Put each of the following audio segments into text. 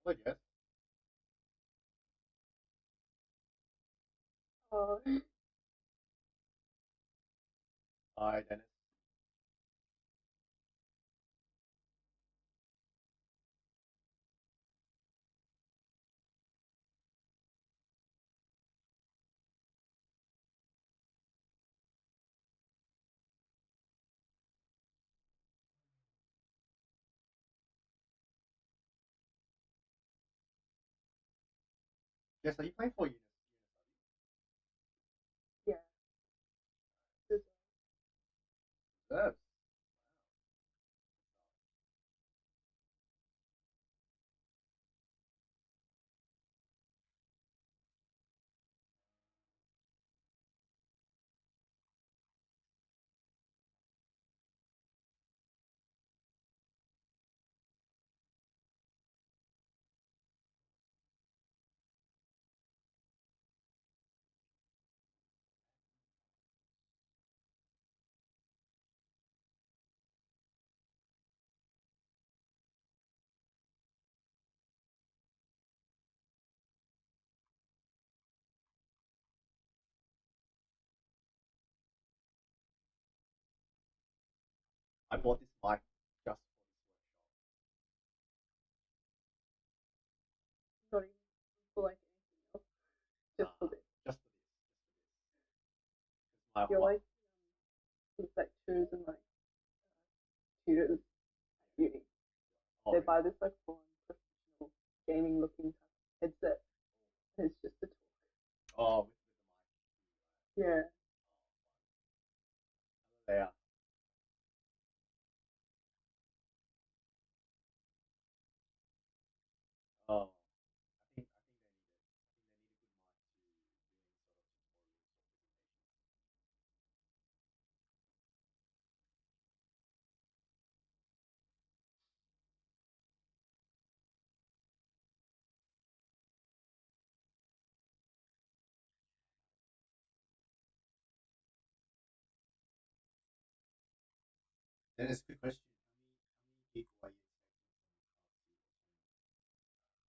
I guess. Oh, Hi, Dennis. Yes, are you playing for Unis? yeah. Just, Yes. I bought this mic just not even for like anything else. Just for this. just for this. My You're wife. like these lecturers and like tutors at uni. Oh, They buy this like full professional gaming looking headset. And it's just a talk. oh, with the mic. Yeah. There. Oh, I think they need it. Dennis, quick question. How many people are you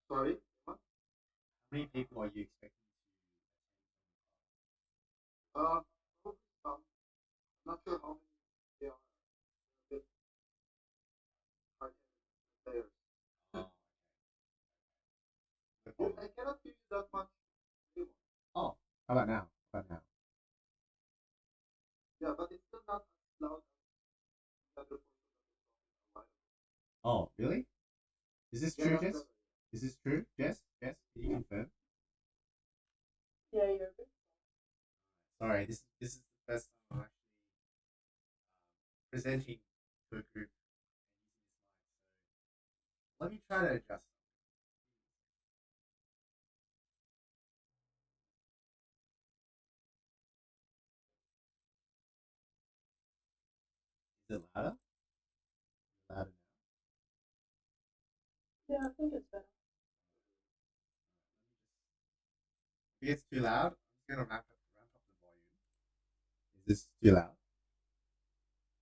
Sorry, what? How many people are you expecting Probably some. I'm not sure how many they are. They're a bit hard players. to? Oh, no You, problem. I cannot give you that much. Oh, how about now? How about now? Yeah, but it's still not as loud as the other voices that we're talking a while Oh, really? Is this ago. true, Yeah, that's Jess? better. Is this true, Jess? Jess, can you confirm? Yeah, you're a bit. Sorry, this is the first time I'm actually presenting to a group and using this mic. So let me try to adjust. Is it louder? Louder now. Yeah, I think it's better. If it's too loud, I'm just gonna ramp up the volume. Is this too loud?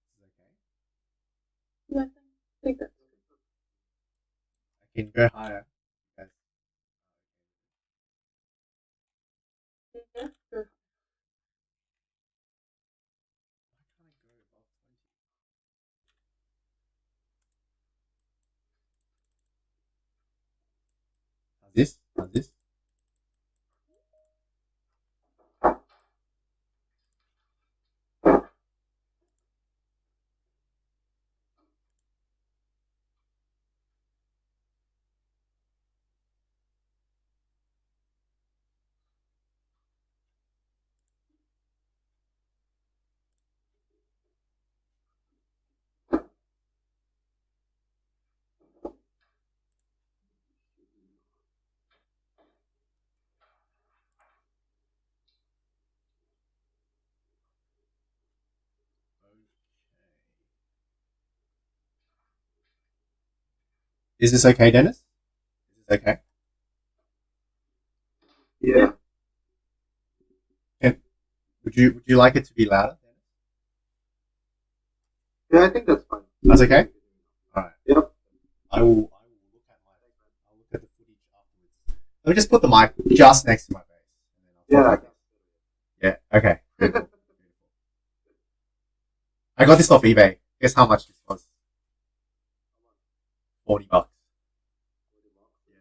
Is this okay? Yeah, I think that's I can go higher. Guys. good. Yeah, good. Why can't I go above 20? How's this? How's this? Okay. Is this okay, Dennis? Is this okay? Yeah. Can, would you like it to be louder? Yeah, I think that's fine. That's okay. All right. Yep. I will look at the footage Let me just put the mic just next to my face. And then I'll Yeah. talk like this. Yeah. Okay. Beautiful. I got this off eBay. Guess how much this was? $40. Yeah.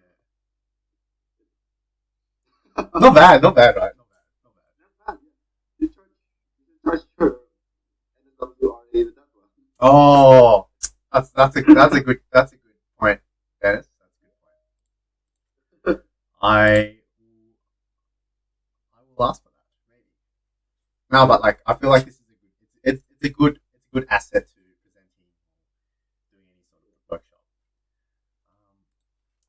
Not bad. Not bad, right? Not bad. Not bad. Not bad, yeah. You charge your NSWRA with that one. Oh, that's a good point, Dennis. That's a good point. I will ask for that maybe. No, but like I feel like this is a good. It's a good asset to presenting or doing any sort of workshop. How do I want to try this?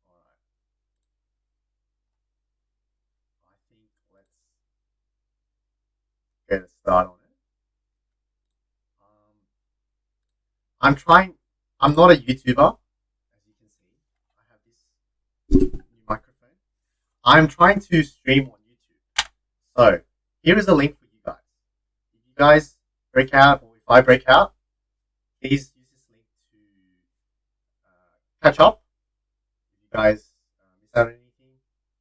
All right. I think let's get a start on it. I'm trying. I'm not a YouTuber, as you can see. I have this new microphone. I'm trying to stream on YouTube. So here is a link for you guys. If you guys break out, or if I break out, please use this link to catch up. If you guys miss out on anything,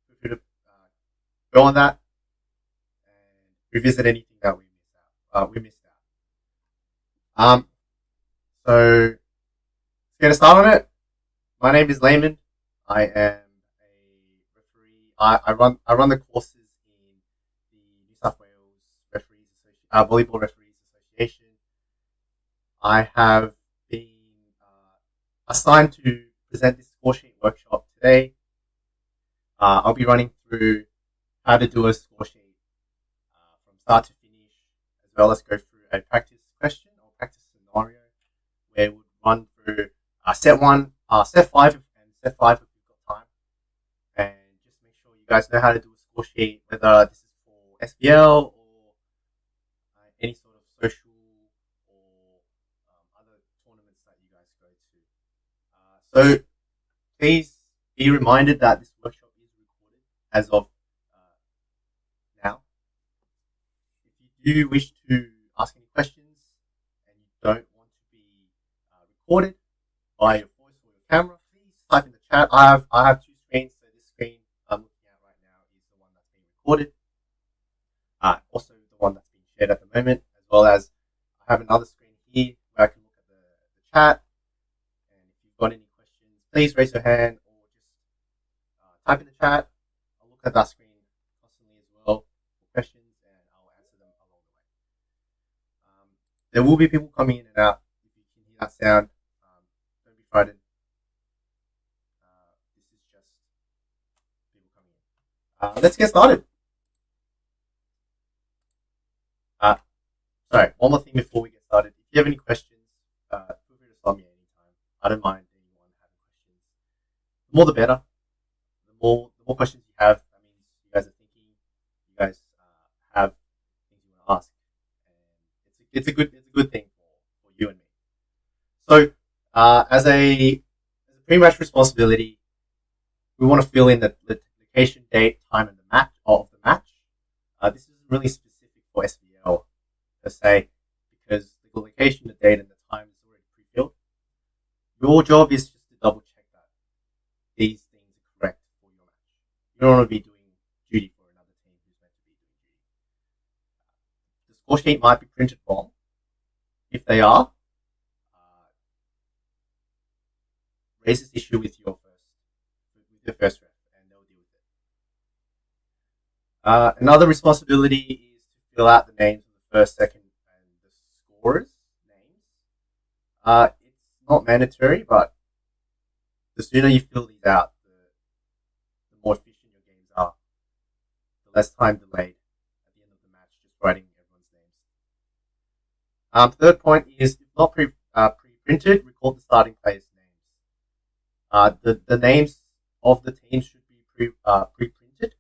feel free to go on that and revisit anything that we missed out. So let's get a start on it. My name is Layman. I am a referee. I run the courses in the New South Wales Volleyball Referees Association. I have been assigned to present this score sheet workshop today. I'll be running through how to do a score sheet from start to finish, as well as go through a practice question or practice scenario where we'll run through set 1, set 5, and set 5 if we've got time, and just make sure you guys know how to do a score sheet, whether this is for SBL or any sort of social or other tournaments that you guys go to. So please be reminded that this workshop is recorded as of now. If you do wish to ask any questions and you don't want to be recorded by your voice or your camera, please type in the chat. I have two screens, so this screen I'm looking at right now is the one that's being recorded. Also the one that's being shared at the moment, as well as I have another screen here where I can look at the chat. And if you've got any questions, please raise your hand or just type in the chat. I'll look at that screen constantly as well for questions, and I'll answer them along the way. There will be people coming in and out. If you can hear that sound, don't be frightened. This is just people coming in. Let's get started. Sorry, one more thing before we get started. If you have any questions, feel free to stop me anytime. I don't mind anyone having questions. The more the better. The more questions you have, that means you guys are thinking. You guys have things you want to ask, and it's a good thing for you and me. So, as a pre-match responsibility, we want to fill in the location, date, time, and the match of the match. This is really specific for SVL per se, because the location, the date, and the time is already pre-filled. Your job is just to double check that these things are correct for your match. You don't want to be doing duty for another team who's meant to be doing duty. The score sheet might be printed wrong. If they are, raise this issue with your first rep, and they'll deal with it. Another responsibility is to fill out the names of the first, second, and the scorers' names. It's not mandatory, but the sooner you fill these out, the more efficient your games are. The less time delayed at the end of the match, just writing everyone's names. Third point is, if not pre-printed, record the starting players' names. The names of the team should be pre-printed.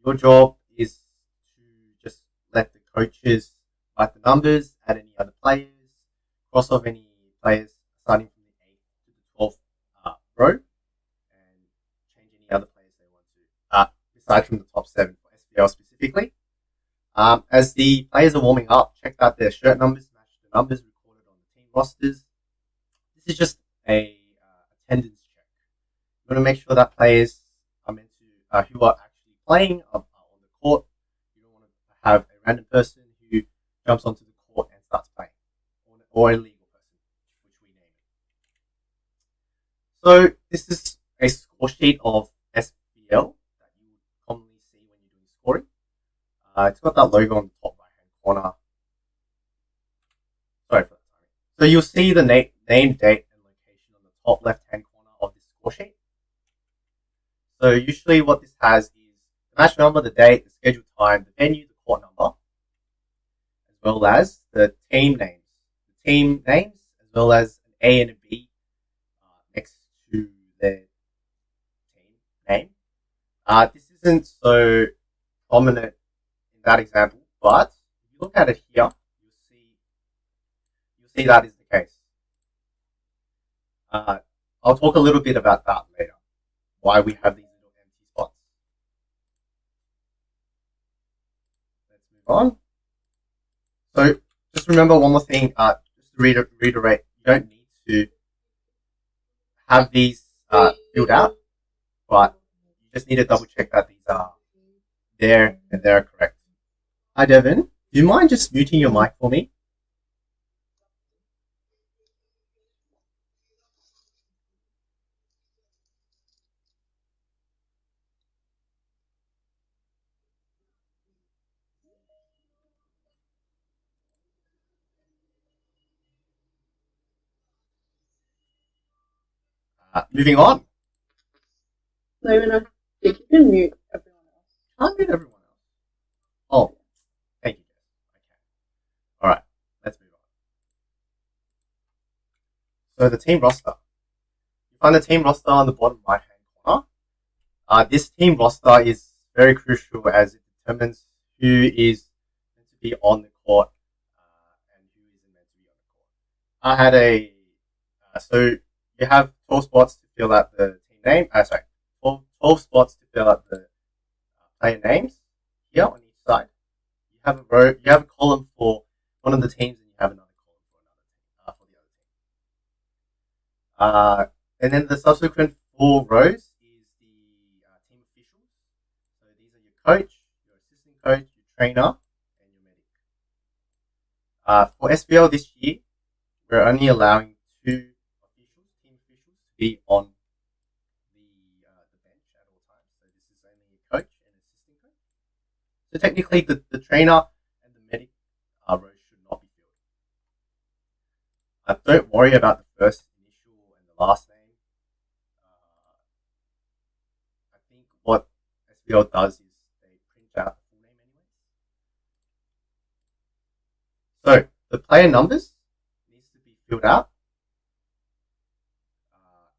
Your job is to just let the coaches write the numbers, add any other players, cross off any players starting from the 8th to the 12th row, and change any other aside from the top 7 for SPL specifically. As the players are warming up, check that their shirt numbers match the numbers recorded on the team rosters. This is just a attendance check. You want to make sure that players are meant to who are actually playing on the court. You don't want to have a random person who jumps onto the court and starts playing, or a legal person, which we name it. So this is a score sheet of SPL that you would commonly see when you're doing scoring. It's got that logo on the top right hand corner. Sorry for that. So you'll see the name, date, and location on the top left hand corner of this score sheet. So usually what this has is the match number, the date, the scheduled time, the venue, the court number, as well as the team names. The team names, as well as an A and a B next to their team name. This isn't so prominent in that example, but if you look at it here, you'll see that is the case. I'll talk a little bit about that later, why we have these little empty spots. Let's move on. So just remember one more thing, just to reiterate, you don't need to have these filled out, but you just need to double check that these are there and they're correct. Hi Devin, do you mind just muting your mic for me? Moving on. No, no, you can mute everyone else. I'll mute everyone else. Oh, thank you. Okay. All right, let's move on. So the team roster. You find the team roster on the bottom right hand corner. This team roster is very crucial as it determines who is meant to be on the court and who isn't meant to be on the court. I had so you have 12 spots to fill out the team name. 12 spots to fill out the player names here on each side. You have a row. You have a column for one of the teams, and you have another column for the other team. And then the subsequent 4 rows is the team officials. So these are your coach, your assistant coach, your trainer, and your medic. For SBL this year, we're only allowing 2 team officials, to be on the bench at all times. So this is only a coach and assistant coach. So technically, the trainer and the medic rows should not be filled. Don't worry about the first initial and the last name. I think what SBL does is they print out the full name anyway. So the player numbers needs to be filled out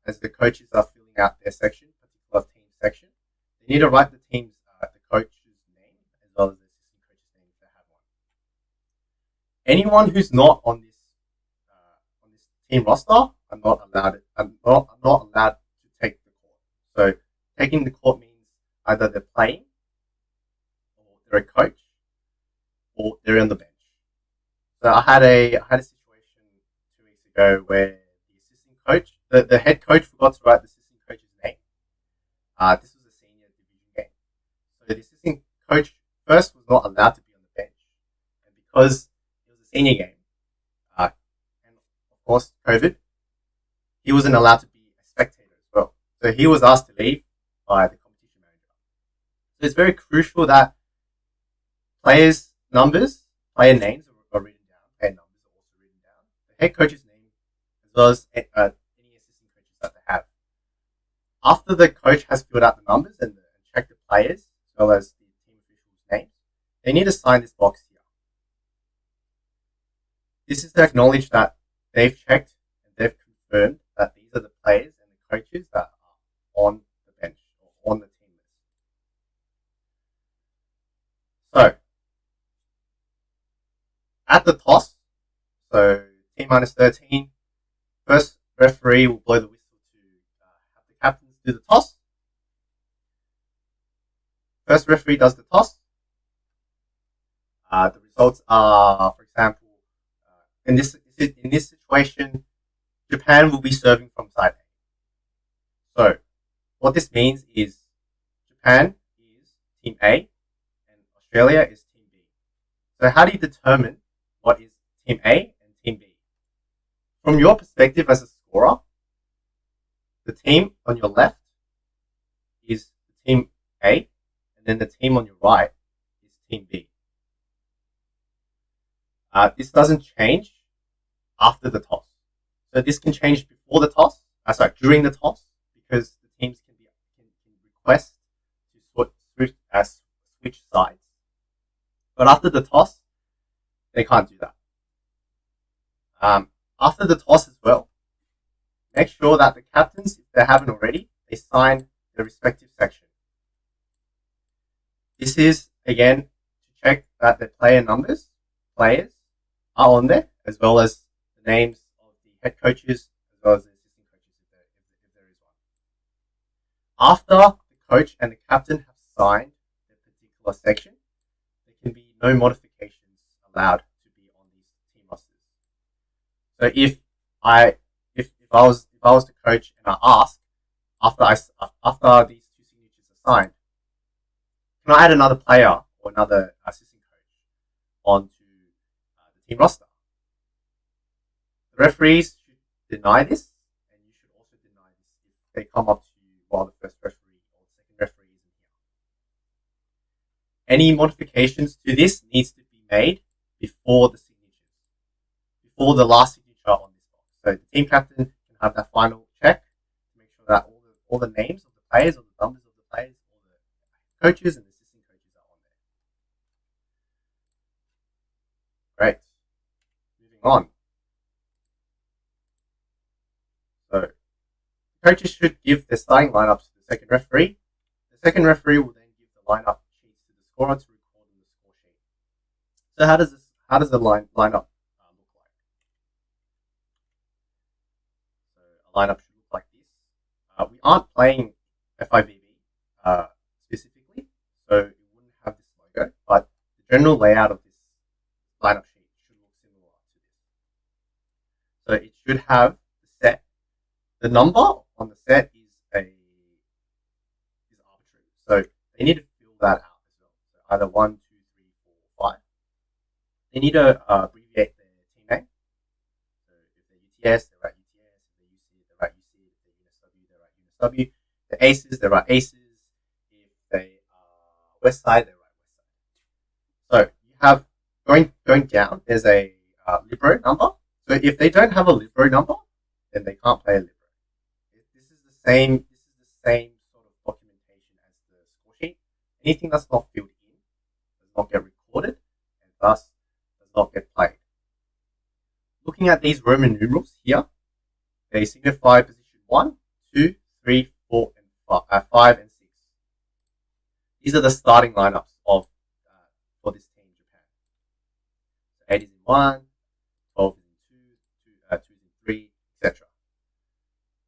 as the coaches are filling out their section, particular team section. They need to write the team's the coach's name as well as the assistant coach's name if they have one. Anyone who's not on this team roster, I'm not allowed to take the court. So taking the court means either they're playing, or they're a coach, or they're on the bench. So I had a situation 2 weeks ago where the assistant coach, the head coach forgot to write the assistant coach's name. This was a senior division game. So the assistant coach first was not allowed to be on the bench. And because it was a senior game, and of course COVID, he wasn't allowed to be a spectator as well. So he was asked to leave by the competition manager. So it's very crucial that players' numbers, player names are written down, player numbers are also written down, the head coach's name, as well as any assistant coaches that they have. After the coach has filled out the numbers and checked the players, as well as the team officials' names, they need to sign this box here. This is to acknowledge that they've checked and they've confirmed that these are the players and the coaches that are on the bench or on the team list. So, at the toss, so team minus 13, first referee will blow the whistle to have the captains do the toss. first referee does the toss. The results are, for example, in this situation, Japan will be serving from side A. So what this means is Japan is team A and Australia is team B. So how do you determine what is team A and team B? From your perspective as a scorer, the team on your left is team A, and then the team on your right is team B. This doesn't change after the toss. So this can change before the toss, during the toss, because the teams can request to switch sides. But after the toss, they can't do that. After the toss as well, make sure that the captains, if they haven't already, they sign their respective section. This is, again, to check that the players are on there, as well as the names of the head coaches, as well as the assistant coaches, if there is one. After the coach and the captain have signed their particular section, there can be no modifications allowed to be on these team rosters. So if I was the coach and I ask after these two signatures are signed, can I add another player or another assistant coach onto the team roster? The referees should deny this, and you should also deny this if they come up to you while the first referee or the second referee isn't here. Any modifications to this needs to be made before the signatures, before the last signature on this box. So the team captain can have that final check to make sure that all the names of the players, or the numbers of the players, all the coaches and assistant coaches are on there. Great. Moving on. So coaches should give their starting lineups to the second referee. The second referee will then give the lineup sheets to the scorer to record in the score sheet. So how does the lineup look like? So a lineup should look like this. We aren't playing FIVB specifically, so it wouldn't have this logo, but the general layout of this lineup sheet should look similar to this. So it should have the set. The number on the set is arbitrary, so they need to fill that out as well. So either 1, 2, 3, 4, 5. They need to abbreviate their team name. So if they're UTS, they write UTS. If they're UC, they write UC. If they're UNSW, they write UNSW. The Aces, they write Aces. If they are Westside, they write Westside. So you have going down. There's a libero number. So if they don't have a libero number, then they can't play a libero. This is the same sort of documentation as the score sheet. Anything that's not filled in does not get recorded, and thus does not get played. Looking at these Roman numerals here, they signify position 1, 2, 3, 4, and 5 and 6. These are the starting lineups for this team, Japan. So 8 is in 1, 12 is in 2, 2 is in 3, etc.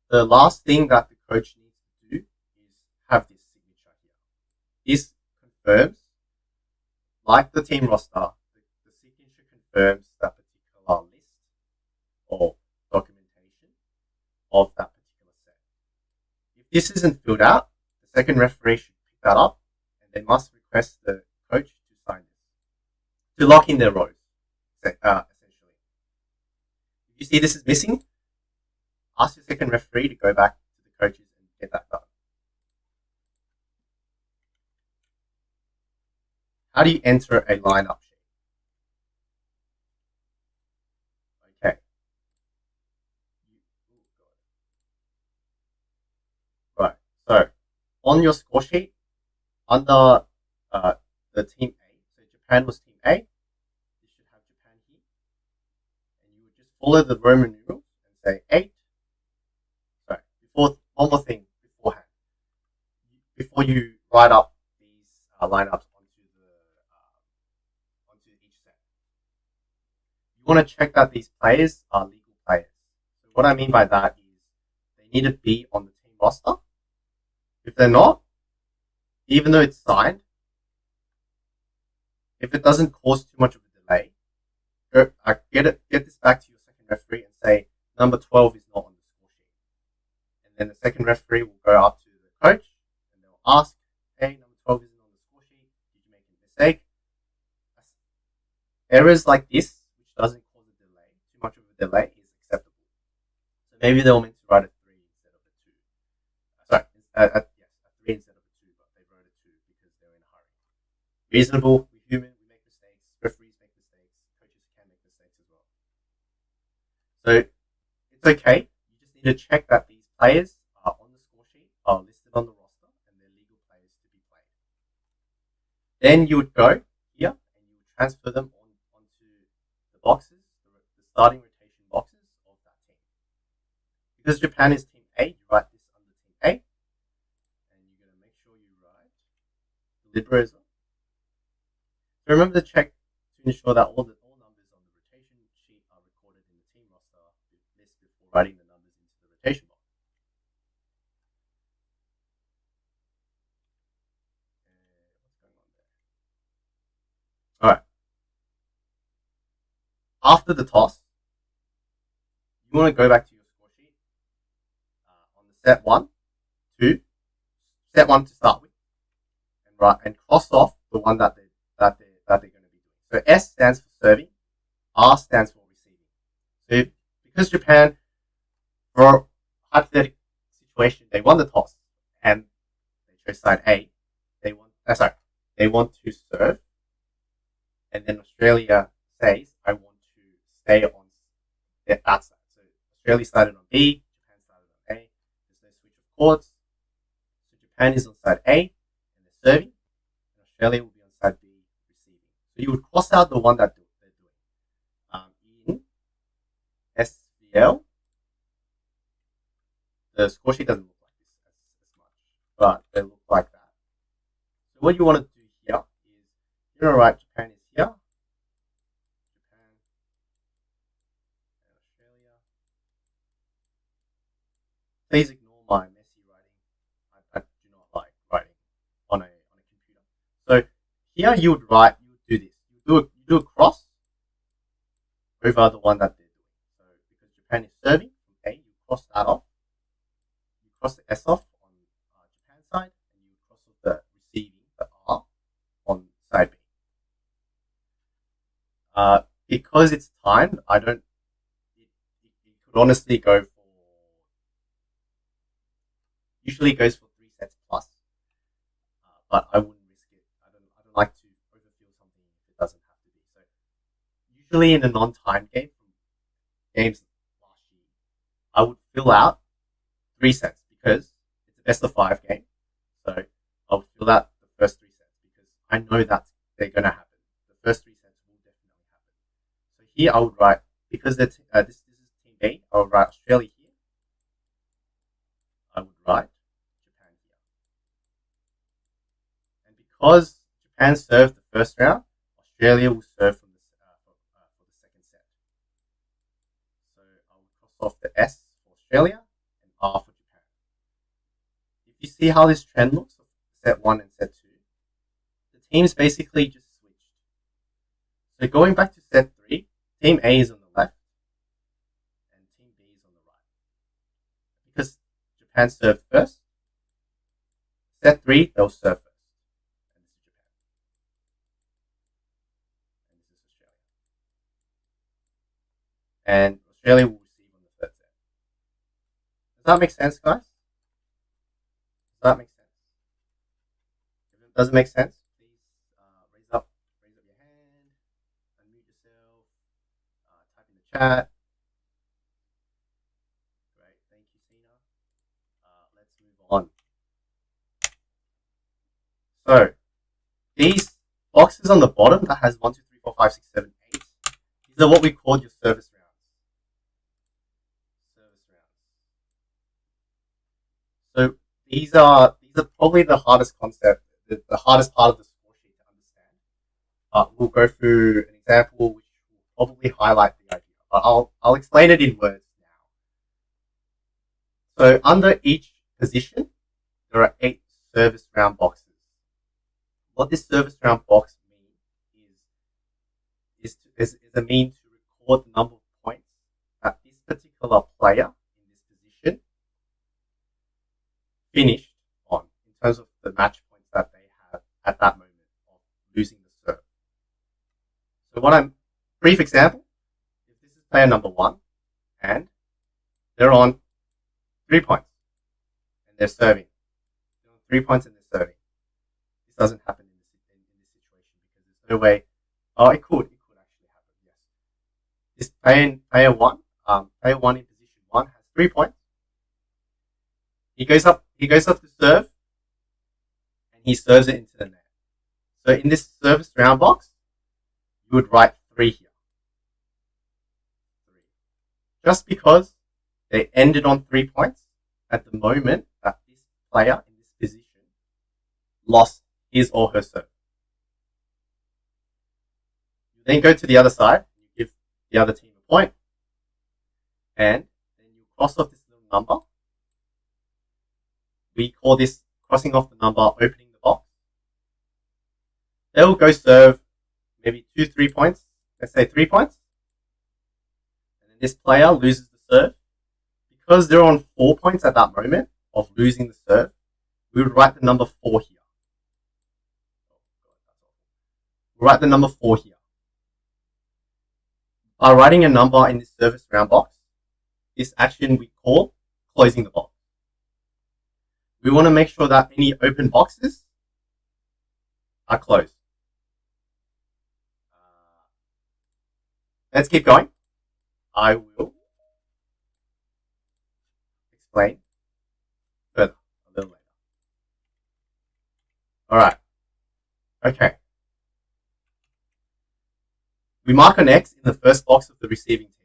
The last thing that the coach needs to do is have this signature here. This confirms, like the team roster, the signature confirms that particular list or documentation of that particular set. If this isn't filled out, the second referee should pick that up, and they must request the coach to sign this, to lock in their rows, essentially. If you see this is missing, ask your second referee to go back to the coaches and get that done. How do you enter a lineup sheet? Okay. Right. So on your score sheet, under the team A, so Japan was team A, you should have Japan here, and you would just follow the Roman numerals and say 8. One more thing beforehand. Before you write up these lineups onto each set, you want to check that these players are legal players. So what I mean by that is they need to be on the team roster. If they're not, even though it's signed, if it doesn't cause too much of a delay, get this back to your second referee and say number 12 is not on the score sheet. And then the second referee will go up to the coach and they'll ask, hey, number 12 isn't on the score sheet. Did you make a mistake? Errors like this, which doesn't cause a delay, too much of a delay, is acceptable. So maybe they were meant to write a 3 instead of a 2. Sorry, a 3 instead of a 2, but they wrote a 2 because they were in a hurry. Reasonable, we're human, we make mistakes, referees make mistakes, coaches can make mistakes as well. So it's okay. You just need to check that these players are on the score sheet, are listed on the roster, and they're legal players to be played. Then you would go here and you would transfer them onto the boxes, the starting rotation boxes of that team. Because Japan is Team A, you write this under Team A, and you're going to make sure you write the libero as well. So remember to check to ensure that all numbers on the rotation sheet are recorded in the team roster list before writing the numbers into the rotation box. What's going on there? Alright. After the toss, you want to go back to your score sheet on the set 1 to start with, and cross off the one that they're going to be doing. So S stands for serving, R stands for receiving. So because Japan, for a hypothetical situation, they won the toss and they chose side A, they want to serve, and then Australia says, I want to stay on that side. So Australia started on B, Japan started on A. There's no switch of courts. So Japan is on side A and they're serving, and Australia will be on side B receiving. So you would cross out the one that they're doing. In SVL, the score sheet doesn't look like this as much, but they look like that. So what you want to do here is you're going to write Japan is here, Japan and Australia. Please ignore my messy writing. I do not like writing on a computer. So here you would do this. You do a cross over the one that they're doing. So because Japan is serving from A, you cross that off. You cross the S off on Japan's side, and you cross off the receiving, the R, on side B. Because it's timed, it could honestly go for, usually it goes for 3 sets plus, but I wouldn't risk it. I don't like to overfill something if it doesn't have to be. So usually in a non-timed game, games last year, I would fill out 3 sets because it's a best of 5 game. So I would fill out the first 3 sets because I know that they're going to happen. The first 3 sets will definitely happen. So here I would write, because this is Team B, I would write Australia here. I would write Japan here. And because Japan served the first round, Australia will serve for the second set. So I will cross off the S for Australia and R for Japan. If you see how this trend looks, set 1 and set 2, the teams basically just switched. So going back to set 3, Team A is on the left and Team B is on the right. Because Japan served first, set 3, they'll serve first. And this is Japan. And this is Australia. And Australia will receive on the third set. Does that make sense, guys? Does that make sense? If it doesn't make sense, please raise up your hand, unmute yourself, type in the chat. Great, thank you, Sina. Let's move on. So these boxes on the bottom that has 1, 2, 3, 4, 5, 6, 7, 8. These are what we call your service rounds. So these are probably the hardest concept, the hardest part of the score sheet to understand. We'll go through an example which will probably highlight the idea, but I'll explain it in words now. So under each position, there are 8 service round boxes. What this service round box means is is a mean to record the number of points that this particular player in this position finished on in terms of the match points that they have at that moment of losing the serve. So brief example, if this is player number 1 and they're on 3 points and they're serving. They're on 3 points and they're serving. This doesn't happen in this situation because there's no way. Oh, it could actually happen. Yes. This player one in position 1 has 3 points. He goes up to serve, and he serves it into the net. So in this service round box, you would write 3 here. 3. Just because they ended on 3 points at the moment that this player in this position lost his or her serve. You then go to the other side, you give the other team a point, and then you cross off this little number. We call this crossing off the number opening the box. They will go serve maybe 2-3 points, let's say 3 points, and then this player loses the serve. Because they're on 4 points at that moment of losing the serve, we would write the number 4 here. We'll write the number 4 here. By writing a number in this service round box, this action we call closing the box. We want to make sure that any open boxes are closed. Let's keep going. I will explain further a little later. Alright. Okay. We mark an X in the first box of the receiving team.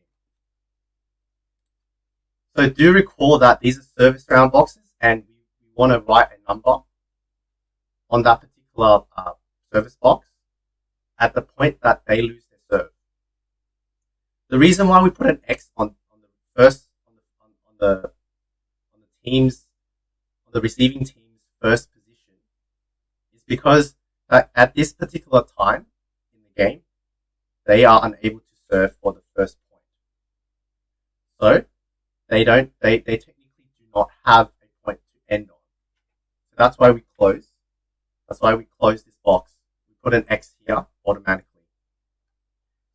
So do recall that these are service round boxes and we want to write a number on that particular service box at the point that they lose their serve. The reason why we put an X on the receiving team's first position is because at this particular time in the game, they are unable to serve for the first point. So they technically do not have a point to end on. So that's why we close. That's why we close this box. We put an X here automatically.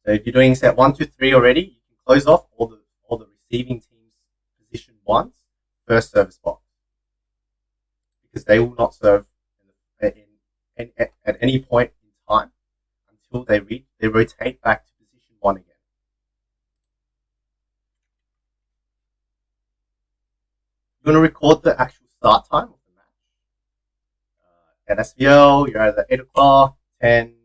So if you're doing set 1, 2, 3 already, you can close off all the receiving team's position 1's first service box. Because they will not serve at any point in time until they rotate back to position 1 again. You're going to record the actual start time of the match. At SVL, you're either 8 o'clock, 10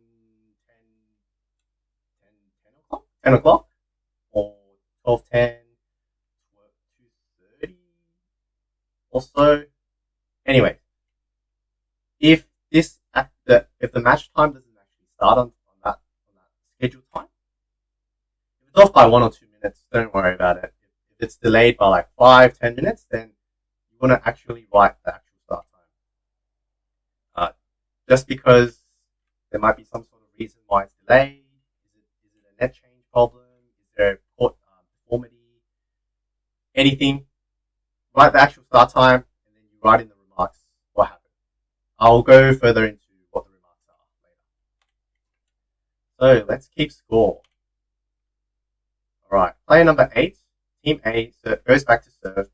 o'clock, or 12:10, 2:30 or so. Anyway, if the match time doesn't actually start on that scheduled time, if it's off by 1 or 2 minutes, don't worry about it. If it's delayed by like 5-10 minutes, then you want to actually write the actual start time. Just because there might be some sort of reason why it's delayed. Is it a net change problem? Is there a port deformity? Anything? Write the actual start time and then you write in the remarks what happened. I'll go further into what the remarks are later. So let's keep score. Alright, player number 8, team A goes back to serve.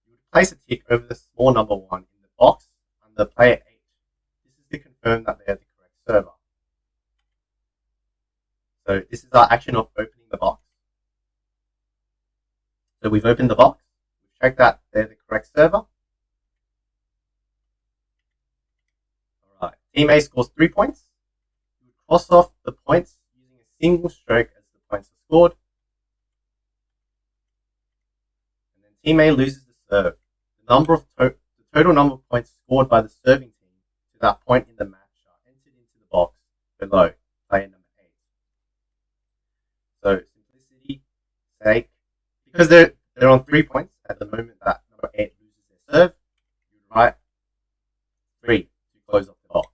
You would place a tick over the small number 1 in the box under player 8. This is to confirm that they are the correct server. So this is our action of opening the box. So we've opened the box. We've checked that they're the correct server. Alright, team A scores 3 points. You would cross off the points using a single stroke as the points are scored. And then team A loses the serve. The total number of points scored by the serving team to that point in the match are entered into the box below player number 8. So simplicity sake, because they're on 3 points at the moment that number 8 loses their serve, you would write 3 to close off the box.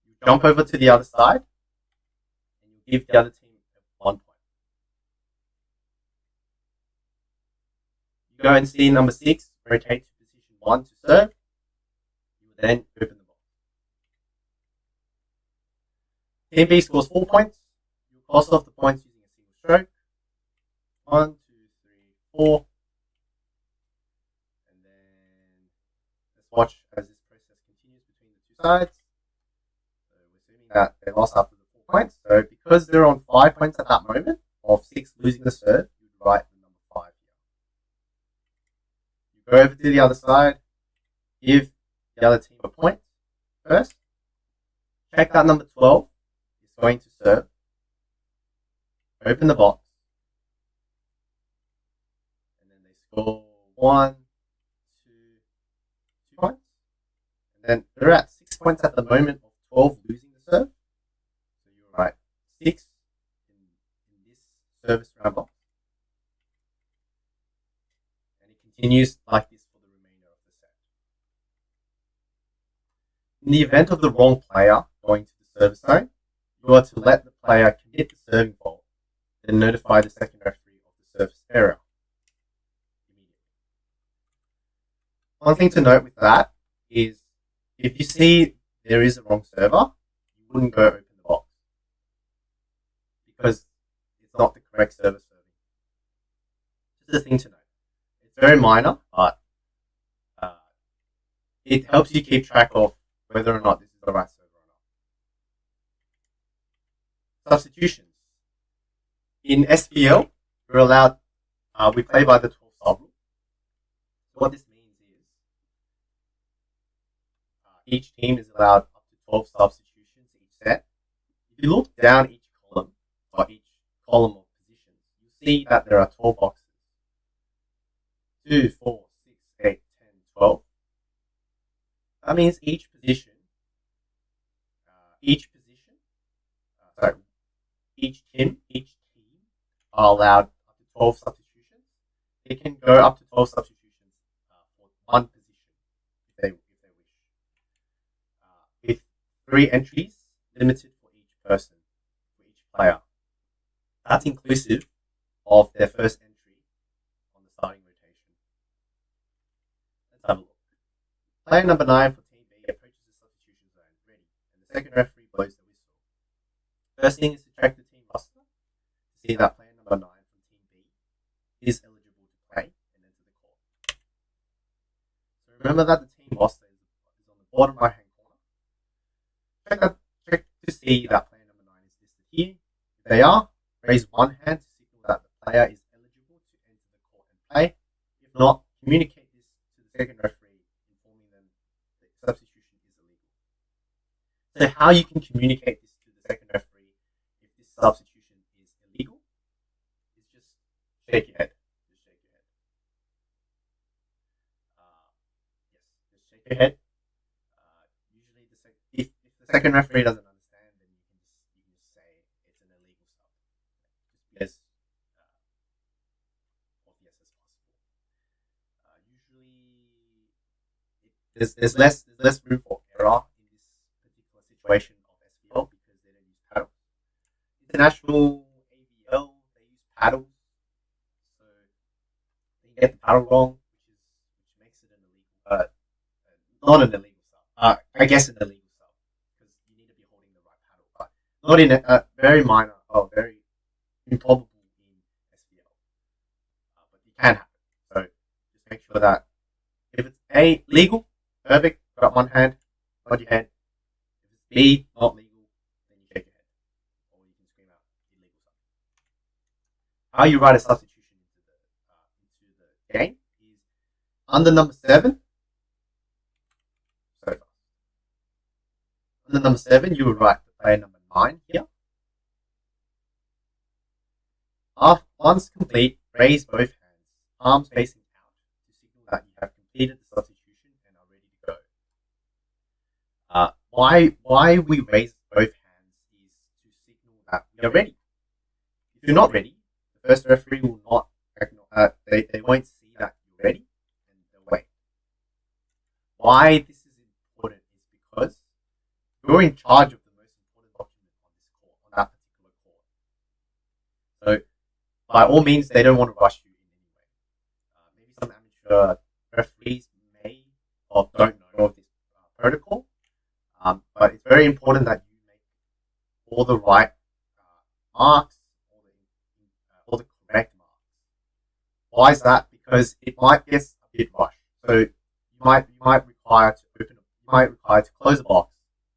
You jump over to the other side, and you give the other team 1 point. You go and see number 6, rotate to position 1 to serve. You will then open the box. Team B scores 4 points. You cross off the points using a single stroke. 1, 2, 3, 4. And then let's watch as this process continues between the two sides. So we're assuming that they lost after the 4 points. So because they're on 5 points at that moment of 6 losing the serve, you would write the number 5 here. You go over to the other side, give the other team a point first. Check that number 12 is going to serve. Open the box. And then they score 1, 2 points. And then they're at 6 points at the moment of 12 losing the serve. So you write 6 in this service round box. And it continues like this for the remainder of the set. In the event of the wrong player going to the service zone, you are to let the player commit the serving fault, then notify the second referee of the service error immediately. One thing to note with that is if you see there is a wrong server, you wouldn't go open the box because it's not the correct server serving. Just a thing to note. It's very minor, but it helps you keep track of whether or not this is the right server or not. Substitutions. In SVL, we're allowed, we play by the 12 sub rule. So what this means is each team is allowed up to 12 substitutions each set. If you look down each column, or each column of positions, you see that there are 12 boxes. 2, 4, 6, 8, 10, 12. That means each team are allowed up to 12 substitutions. They can go up to 12 substitutions for one position if they wish. With 3 entries limited for each person, for each player. That's inclusive of their first entry on the starting rotation. Let's have a look. Player number 9 for Team B approaches the substitution zone ready, and the second referee blows the whistle. First thing is to check the team roster to see that player number 9 from Team B is eligible to play and enter the court. So remember that the team roster is on the bottom right hand corner. Check to see that player number 9 is listed here. If they are, raise one hand to signal that the player is eligible to enter the court and play. If not, communicate this to the second referee, informing them that substitution is illegal. So how you can communicate this to the second referee if this substitution is illegal is just shake your head. Just shake your head. Just shake your head. Usually, if the second referee doesn't understand, then you can just say it's an illegal sub. Just be as obvious as possible. Usually, there's less room for error in this particular situation of SVL because they don't use paddles. International AVL, they use paddles, so they get the paddle wrong, which makes it an illegal, not an illegal sub. I guess an illegal sub because you need to be holding the right paddle, but not in a very minor or very improbable in SVL. But it can happen. So just make sure that if it's A, legal, perfect, got one hand, nod your head. If it's B, not legal, then you shake your head. Or you can scream out illegal sub. How you write a substitution into the game is under number 7. So under number 7, you would write the player number 9 here. Once complete, raise both hands, arms facing out, to signal that you have completed the substitution and are ready to go. Why we raise both hands is to signal that we are ready. If you're not ready, the first referee will not they won't see that you're ready and they'll wait. Why this is important is because you're in charge of the So by all means, they don't want to rush you in any way. Maybe some amateur referees may or don't know of this protocol, but it's very important that you make all the right marks, all the correct marks. Why is that? Because it might get a bit rushed. So you might require to close the box,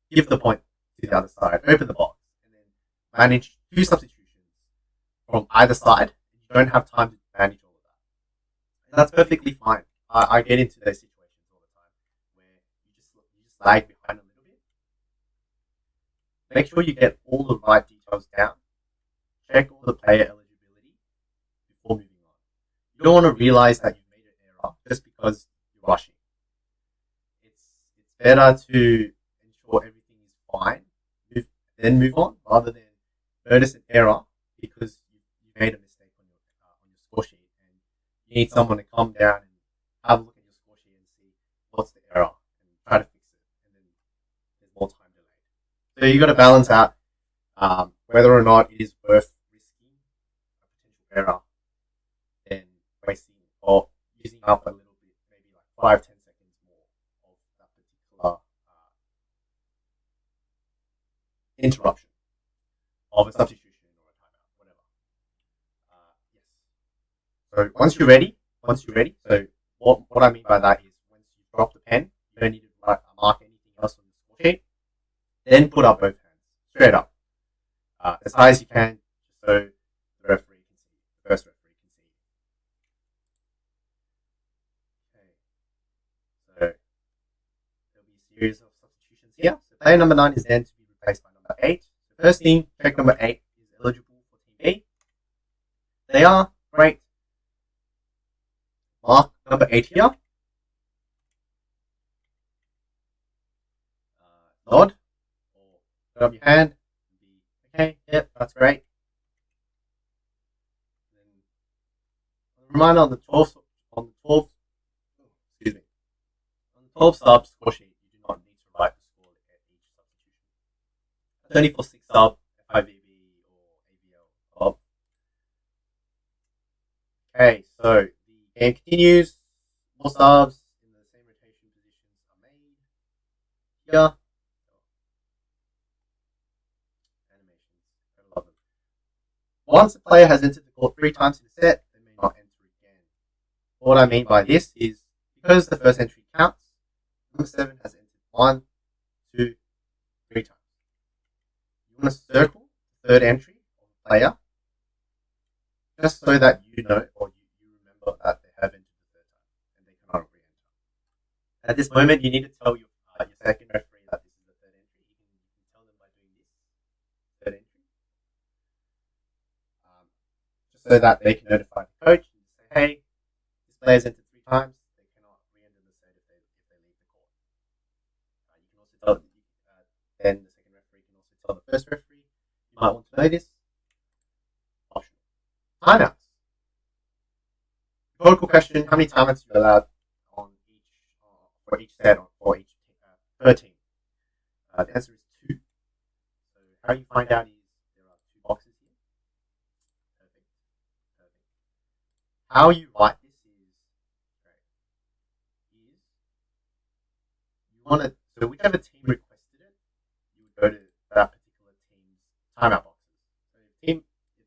give the point to the other side, open the box, and then manage 2 substitutions from either side. You don't have time to manage all of that. And that's perfectly fine. I get into those situations all the time where you just lag behind a little bit. Make sure you get all the right details down. Check all the player eligibility before moving on. You don't want to realize that you've made an error just because you're rushing. It's better to ensure everything is fine, then move on, rather than notice an error because you made a mistake on your score sheet, and you need someone to come down and have a look at your score sheet and see what's the error and try to fix it, and then there's more time delayed. So you got to balance out whether or not it is worth risking a potential error than wasting or using up a little bit, maybe like 5-10 seconds more of that particular interruption of a substitution or a timeout, whatever. Yes. So once you're ready, so what I mean by that is once you drop the pen, you don't need to mark anything else on the score sheet. Then put up both hands, straight up, as high as you can, so the referee can see, the first referee can see. Okay. So there'll be a series of substitutions here. So player number 9 is then to be replaced by number 8. The first team, check number 8, is eligible for Team B. They are great. Mark number 8 here. Nod or put up your hand. Okay, yep, that's great. Then, reminder on the 12 sub score sheet, you do not need to write the score at each substitution. That's only for 6 sub, FIVB or ABL. Okay, so the game continues. More subs in the same rotation positions are made. Here. Animations. I love them. Once a player has entered the court 3 times in a set, they may not enter again. What I mean by this is because the first entry counts, number 7 has entered 1, 2, 3 times. You want to circle the third entry of the player just so that you know or you remember that they have entered the third time and they cannot re-enter. At this moment, you need to tell your second referee that this is the third entry. You can tell them by doing this third entry, just so that they can notify the coach and say, "Hey, this player's entered 3 times. They cannot re-enter the set if they leave the court." You can also tell then the second referee can also tell the first referee. You might want to know this. Optional. Timeouts. Rhetorical question: how many timeouts are you allowed on for each set or for each per team? The answer is 2. So how you find out is there are 2 boxes here. Perfect. How you write this is you want to, so whichever team requested it, you would go to that particular team's timeout boxes. So if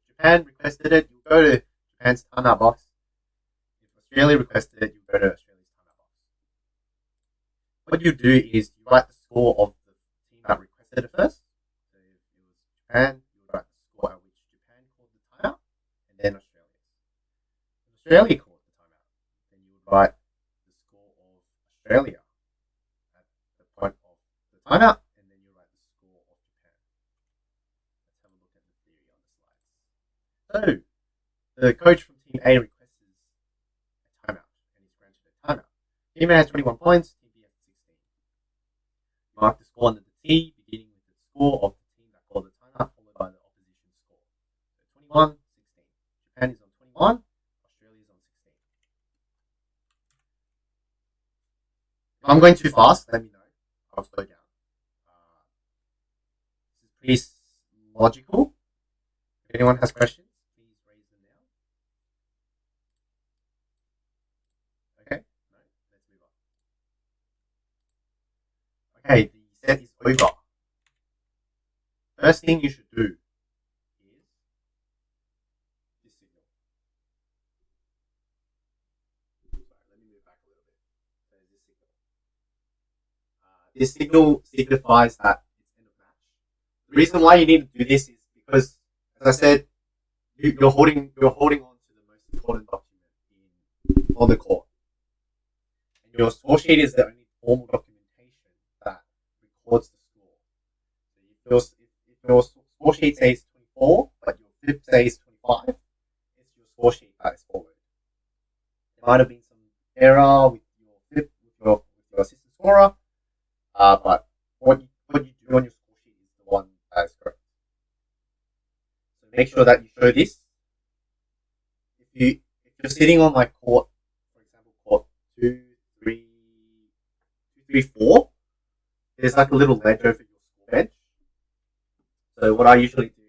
Japan requested it, you would go to Japan's timeout box. If Australia requested it, you would go to Australia's timeout box. What you do is you write the score of the team that requested it first. So if it was Japan, you would write the score at which Japan called the timeout, and then Australia. If Australia called the timeout, then you would write the score of Australia at the point of the timeout, and then you write the score of Japan. Let's have a look at the theory on the slides. So the coach from Team A requests a timeout, and he's granted a timeout. Team A has 21 points. Mark the score under the T, beginning with the score of the team that called the timeout, followed by the opposition score. So 21, 16. Japan is on 21, Australia is on 16. If I'm going too fast, let me know. I'll slow down. This is pretty logical. If anyone has questions, please okay, the set is over. First thing you should do is this signal. Sorry, let me move back a little bit. So this signal. This signal signifies that it's end of match. The reason why you need to do this is because, as I said, you're holding on to the most important document on the court. And your score sheet is the only formal documentation that records the score. So if your score sheet says 24, but your flip says 25, it's your score sheet that is forward. There might have been some error with your flip, with your assistant scorer, but what you do on your score sheet is the one that is correct. So make sure that you show this. If you're sitting on like court, for example, court 2, 3, 4, there's like a little ledge over your score bench. So what I usually do is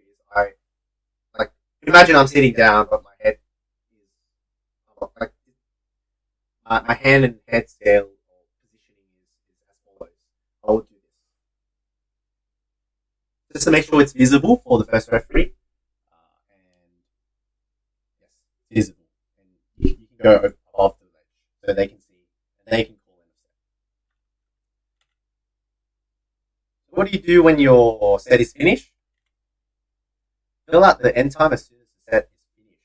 imagine I'm sitting down, but my head is my hand and head scale or positioning is as follows. I will do this just to make sure it's visible for the first referee, and yes, it's visible, and you can go above the ledge so they can see and they can call in a set. So what do you do when your set is finished? Fill out the end time as soon as the set is finished.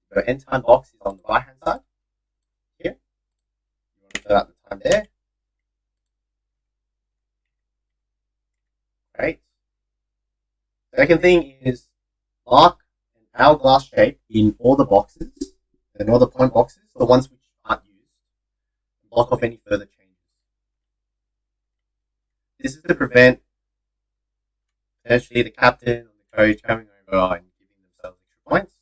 So the end time box is on the right hand side. Here. You want to fill out the time there. Great. Second thing is mark an hourglass shape in all the boxes, and all the point boxes, the ones which aren't used. Block off any further changes. This is to prevent potentially the captain or the coach coming over and giving themselves extra points.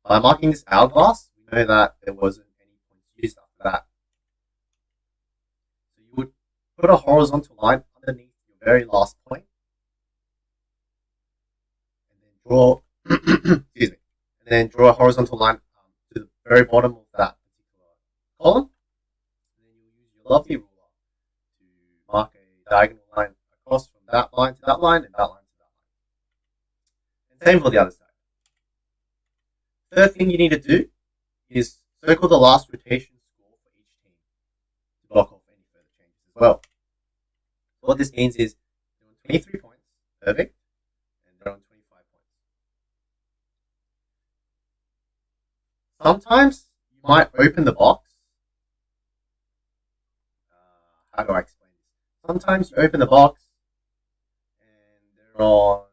By marking this hourglass, we know that there wasn't any points used after that. So you would put a horizontal line underneath your very last point, and then draw excuse me, and then draw a horizontal line to the very bottom of that particular column. And then you'll use your lovely ruler to mark a diagonal line across from that line to that line and that line to that line. And same for the other side. Third thing you need to do is circle the last rotation score for each team to block off any further changes as well. So what this means is they're on 23 points, perfect, and they're on 25 points. Sometimes you might open the box. How do I explain this? Sometimes you open the box and they're on.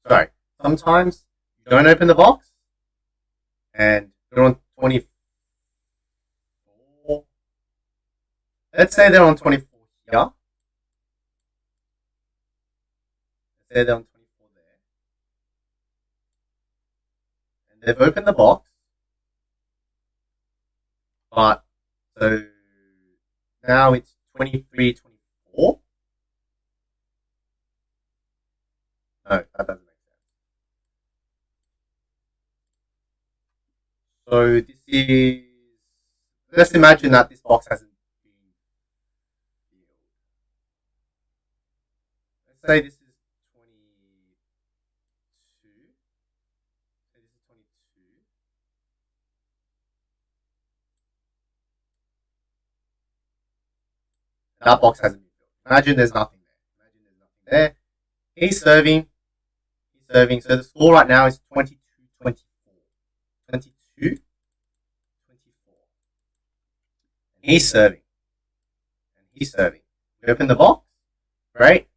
Sorry. Sometimes you don't open the box and they're on 24. Let's say they're on 24 here. Let's say they're on 24 there. And they've opened the box. But, so now it's 23, 24. No, that doesn't make sense. So this is, let's imagine that this box hasn't been filled. Let's say this is 22. So this is 22. That box hasn't been filled. Imagine there's nothing there. He's serving. So the score right now is 22-24. 22-24. And he's serving. We open the box. Great.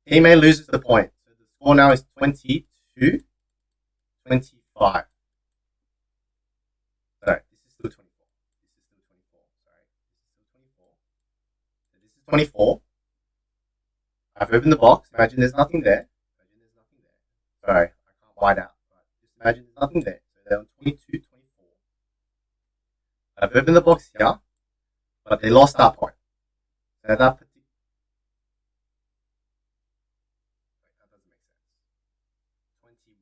Team A loses the point. So the score now is 22-25. Sorry, this is still 24. Sorry, this is 24. I've opened the box. Imagine there's nothing there. Sorry, I can't white out. But just imagine there's nothing there. So they're on 22-24. I've opened the box here, but they lost that point. So that doesn't make sense.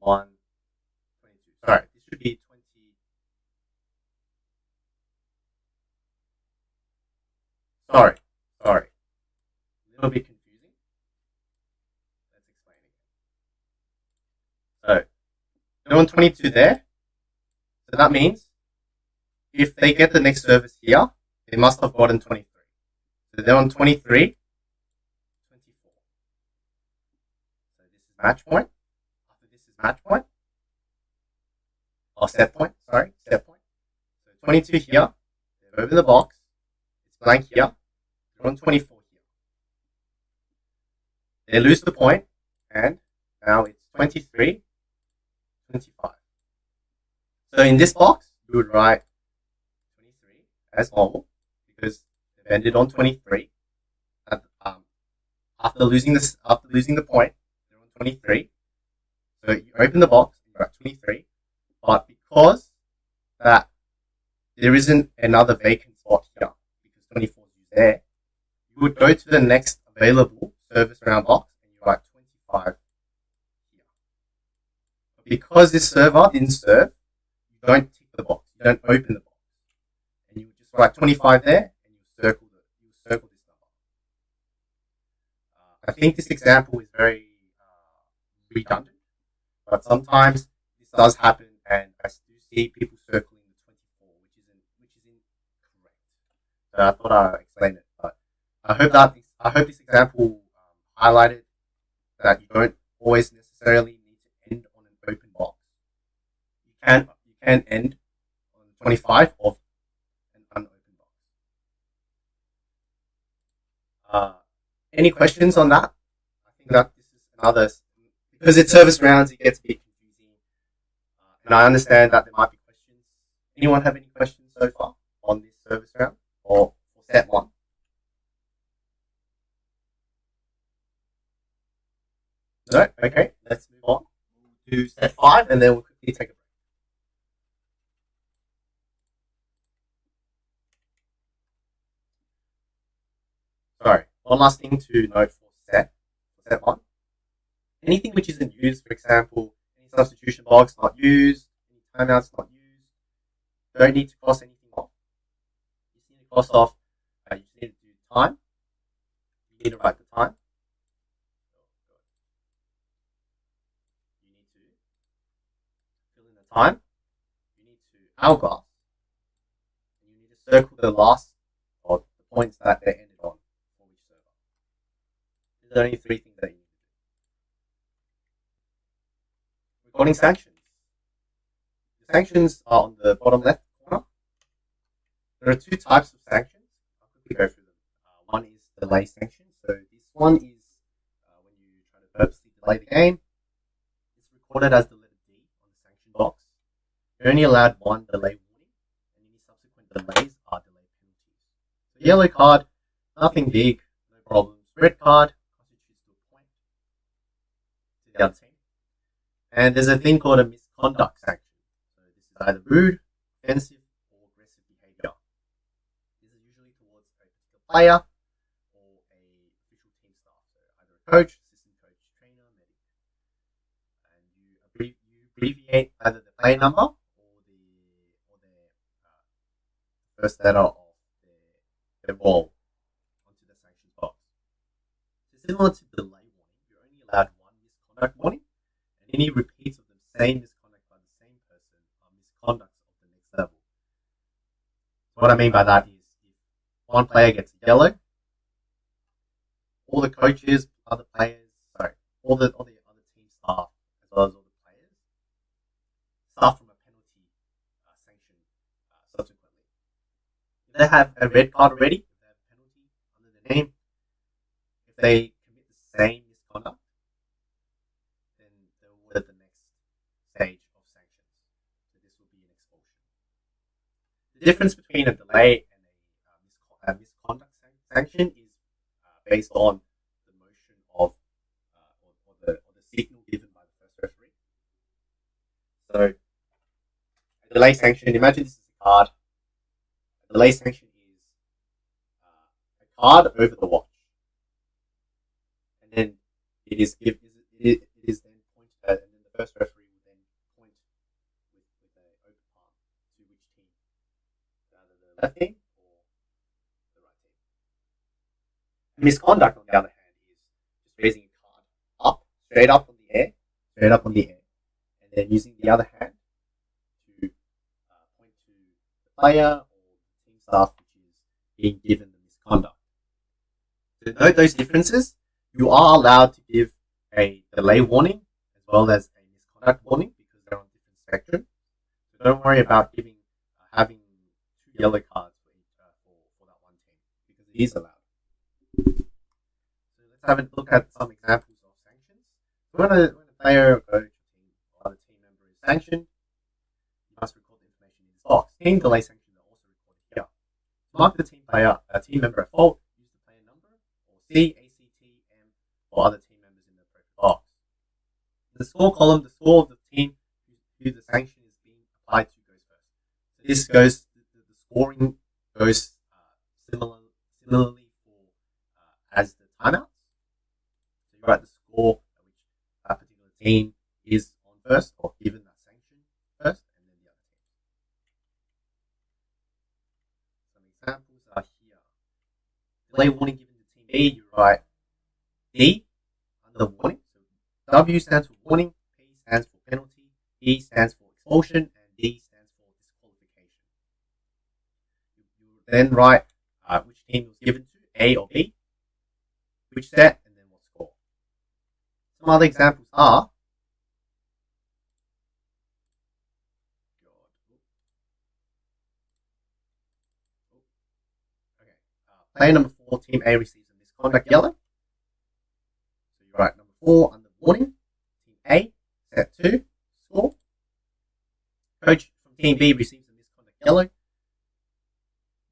21, 22. Sorry, this should be 20. Sorry. little bit confusing. Let's explain again. So they're on 22 there. So that means if they get the next service here, they must have gotten 23. So they're on 23, 24. So this is match point. After this is match point. Or set point, sorry, set point. So 22 here, they're over the box. It's blank here. They're on 24 here. They lose the point, and now it's 23, 25. So in this box, you would write 23 as normal because they've ended on 23. After losing the point, they're on 23. So you open the box, you write 23. But because that there isn't another vacant spot here, because 24 is there, you would go to the next available service round box and you write 25 here. But because this server didn't serve, you don't tick the box, you don't open the box. And you would just write 25 there and you circle this number. I think this example is very redundant, but sometimes this does happen. And I still see people circling the 24, which isn't correct. So I thought I'd explain it. But I hope this example highlighted that you don't always necessarily need to end on an open box. You can end on 25 of an unopened box. Any questions on that? I think that this is another, because it's service rounds, it gets a bit confusing. And I understand that there might be questions. Anyone have any questions so far on this service round or for set one? No? Okay, let's move on to set 5 and then we'll quickly take a break. Sorry, one last thing to note for set 1. Anything which isn't used, for example, any substitution blocks not used, any timeouts not used, don't need to cross anything off. You just need to cross off, you just need to do time. You need to write the time. You need to fill in the time. You need to hourglass. And you need to circle the last or the points that they ended on for each server. These are only 3 things that you need to do. Recording sanctions. The sanctions are on the bottom left corner. There are 2 types of sanctions. I'll quickly go through them. One is delay sanction. So this one is when you try to purposely delay the game. It's recorded as the letter D on the sanction box. You're only allowed 1 delay warning, and any subsequent delays are delay penalties. So yellow card, nothing big, no problems. Red card constitutes a point to the other team. And there's a thing called a misconduct sanction. So this is either rude, offensive, or aggressive behavior. This is usually towards a particular player or a official team staff. So either a coach, assistant coach, trainer, medic. And you abbreviate either the play number or the first letter of their role onto the sanctions box. So similar to delay warning, you're only allowed 1 misconduct warning. Any repeats of the same misconduct by the same person are misconducts of the next level. So what I mean by that is if one player gets a yellow, all the coaches, all the other team staff, as well as all the players, suffer from a penalty sanction subsequently. If they have a red card already, if they have a penalty under their name, if they commit the same misconduct, at the next stage of sanctions. So this will be an expulsion. The difference between a delay and a misconduct sanction is based on the motion of or the signal given by the first referee. So a delay sanction, imagine this is a card. A delay sanction is a card over the watch. And then it is then and then the first referee will then point with an open palm to which team, either the left team or the right team. A misconduct, on the other hand, is just raising a card up, straight up on the air, and then using the other hand to point to the player or team staff which is being given the misconduct. To note those differences, you are allowed to give a delay warning as well as a misconduct warning because they're on different spectrum. So don't worry about having 2 yellow cards for that one team because it is allowed. So let's have a look at some examples of sanctions. So when a player or coach or other team member is sanctioned, you must record the information in this box. Team delay sanctions are also recorded here. To mark the team member at fault, use the player number or C, A, C, T, M, or other team members in the appropriate box. In the score column, the score of the team who the sanction is being applied to goes first. So this goes, the scoring goes similarly for as the timeouts. So you write the score at which that particular team is on first or given that sanction first, and then the other team. Some examples are here. Delay warning given to team B, you write D under warning. So W stands for warning, P stands for penalty, E stands for expulsion, and D stands for disqualification. You then write which team was given to, A or B, which set, and then what score. Some other examples are player number 4, team A receives a misconduct yellow. So you write number 4 under warning, team A, set 2, score. Coach from team B receives a misconduct yellow.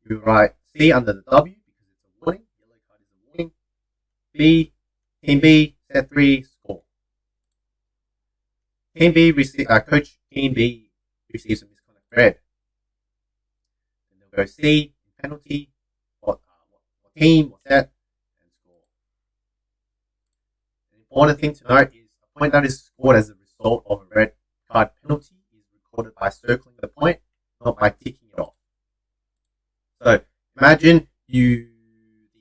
You write C under the W because it's a warning. Yellow card is a warning. B, team B, set 3, score. Coach team B receives a misconduct red. Then they'll go C, penalty, what team, what set, and score. An important thing to note is a point that is scored as a result of a red card penalty is recorded by circling the point, not by ticking it off. So imagine the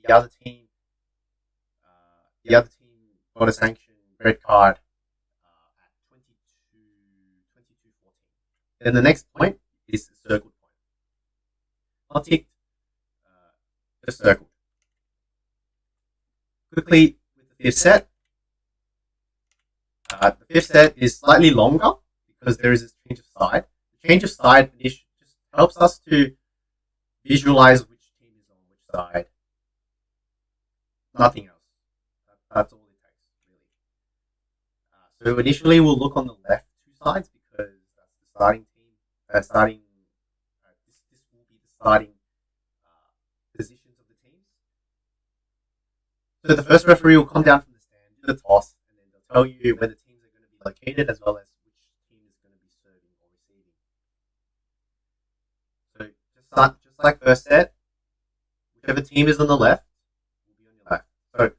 other team got a sanction red card at 22-14. Then the next point is a circled point, not ticked, just circled. Quickly with the fifth set. The fifth set is slightly longer because there is this change of side. The change of side just helps us to visualize which team is on which side. Nothing else. That's all it takes, really. So initially we'll look on the left 2 sides because that's the starting team. This will be the starting positions of the teams. So the first referee will come down from the stand, do the toss, and then they'll tell you where the teams are going to be located as well as which team is going to be serving or receiving. So just like first set, whichever team is on the left will be on your left. So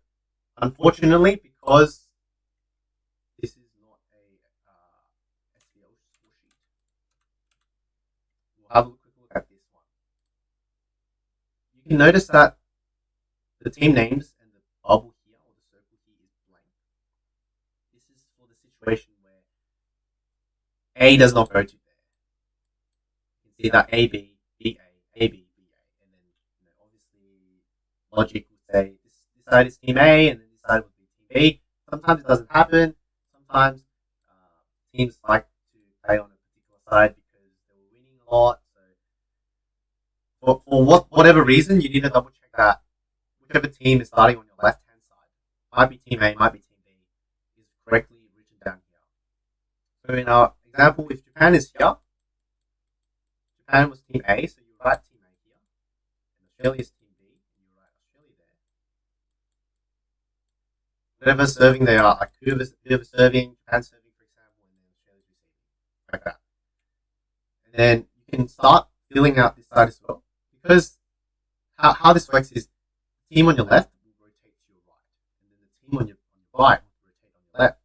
unfortunately, because this is not a SBL score sheet, we'll have a quick look at this one. You can notice that the team names and the bubble here or the circle here is blank. This is for the situation where A does not go to there. You can see that A, B, B, A, B, B, A. And then obviously logic would say this side is team A and then this side would be team B. Sometimes it doesn't happen. Sometimes teams like to play on a particular side because they were winning a lot. So for whatever reason, you need to double check that whichever team is starting on your left hand side, might be team A, might be team B, is correctly written down here. So in our example, if Japan is here, Japan was team A, so you write team A here, and Australia is team B, and you write Australia there. Whatever serving they are, like whoever's serving, Japan serving, for example, and then Australia's receiving, like that. And then you can start filling out this side as well, because how this works is the team on your left will rotate to your right, and then the team on your right will rotate on your left.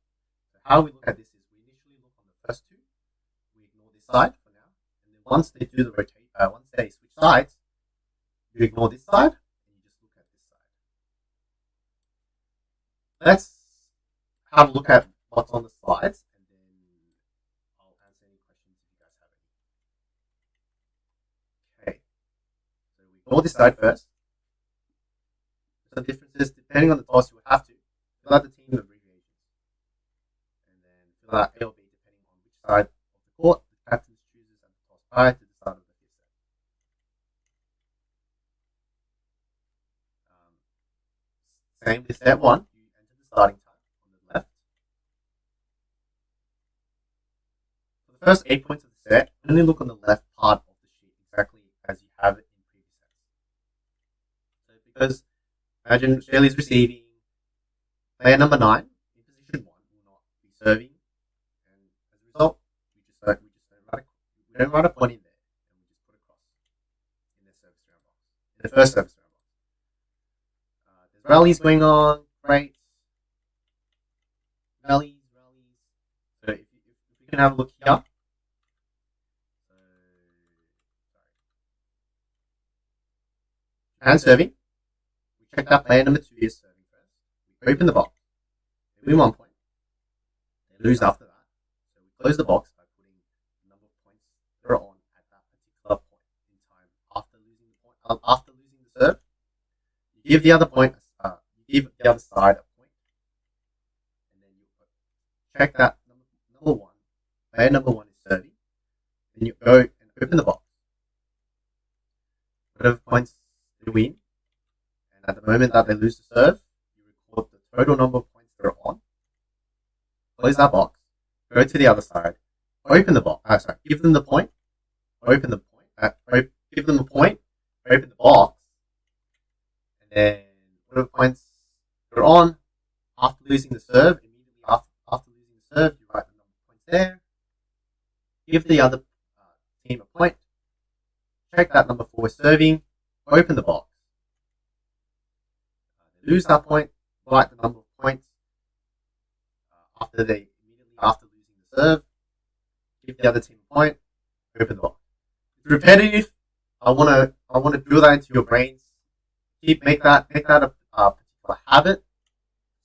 So how we look at this is we initially look on the first 2, we ignore this side for now, and then once they do the once they switch sides, you ignore this side and you just look at this side. let's have a look at what's on the slides, and then I'll answer any questions if you guys have any. Okay, so we all decide first. Some differences depending on the toss. You would have to fill out the team abbreviations, and then fill out A or B depending on which side of the court the captain chooses at the toss prior to the start of the fifth set. Same with set one. You enter the starting time on the left. For the first 8 points of the set, only look on the left part of the sheet exactly as you have it in previous sets. So because imagine Shirley's receiving, player number 9 in position 1 will not be serving, and as a result, we don't write a point in there, and we just put a cross in the service round box, in the first service round box. There's rallies going on, great. Rallies. So if we can have a look here. And serving. We check that player number 2 is serving first. We open the box. They win 1 point. They lose after that. So we close the box by putting the number of points they're on at that particular point in time after losing the serve. You give the other side a point, and then you check that number 1. Player number 1 is serving. Then you go and open the box. Whatever points they win, and at the moment that they lose the serve, you record the total number of points they're on. Close that box. Go to the other side. Open the box. Give them the point. Open the point. Give them a point. Open the box. And then whatever points they're on after losing the serve, immediately after losing the serve, you write the number of points there. Give the other team a point. Check that number 4 is serving. Open the box. They lose that point. Write the number of points immediately after losing the serve. Give the other team a point. Open the box. It's repetitive. I want to drill that into your brains. Make that a particular habit, so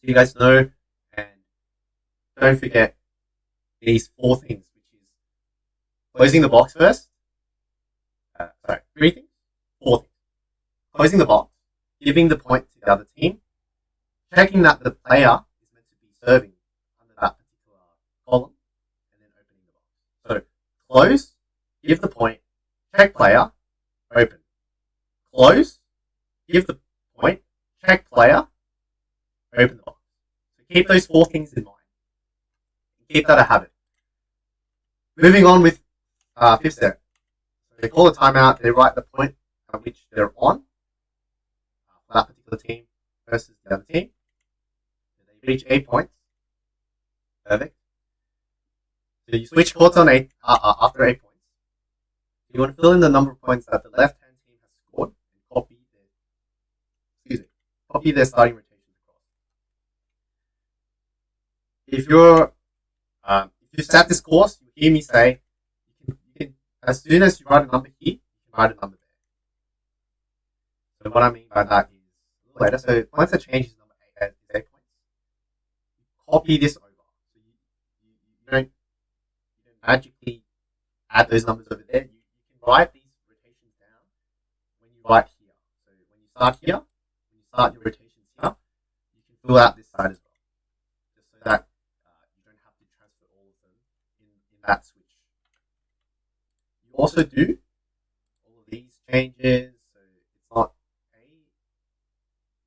you guys know, and don't forget these 4 things, which is closing the box first. 3 things, 4 things. Closing the box, giving the point to the other team, checking that the player is meant to be serving under that particular column, and then opening the box. So close, give the point, check player, open. Close, give the point, check player, open the box. So keep those 4 things in mind. Keep that a habit. Moving on with fifth set. So they call a timeout, they write the point at which they're on for that particular team versus the other team. They reach 8 points. Perfect. So you switch courts on after 8 points. You want to fill in the number of points that the left-hand team has scored and copy their starting rotations across. If you start this course, you hear me say, you can, as soon as you write a number here, you can write a number there. So what I mean by that is later. So once that changes number 8 as 8 points, you copy this over. So you don't magically add those numbers over there. You can write these rotations down when you write here. So when you start here, when you start your rotations here, you can fill out this side as well, just so that you don't have to transfer all of them in that switch. You also do all of these changes. So it's not A,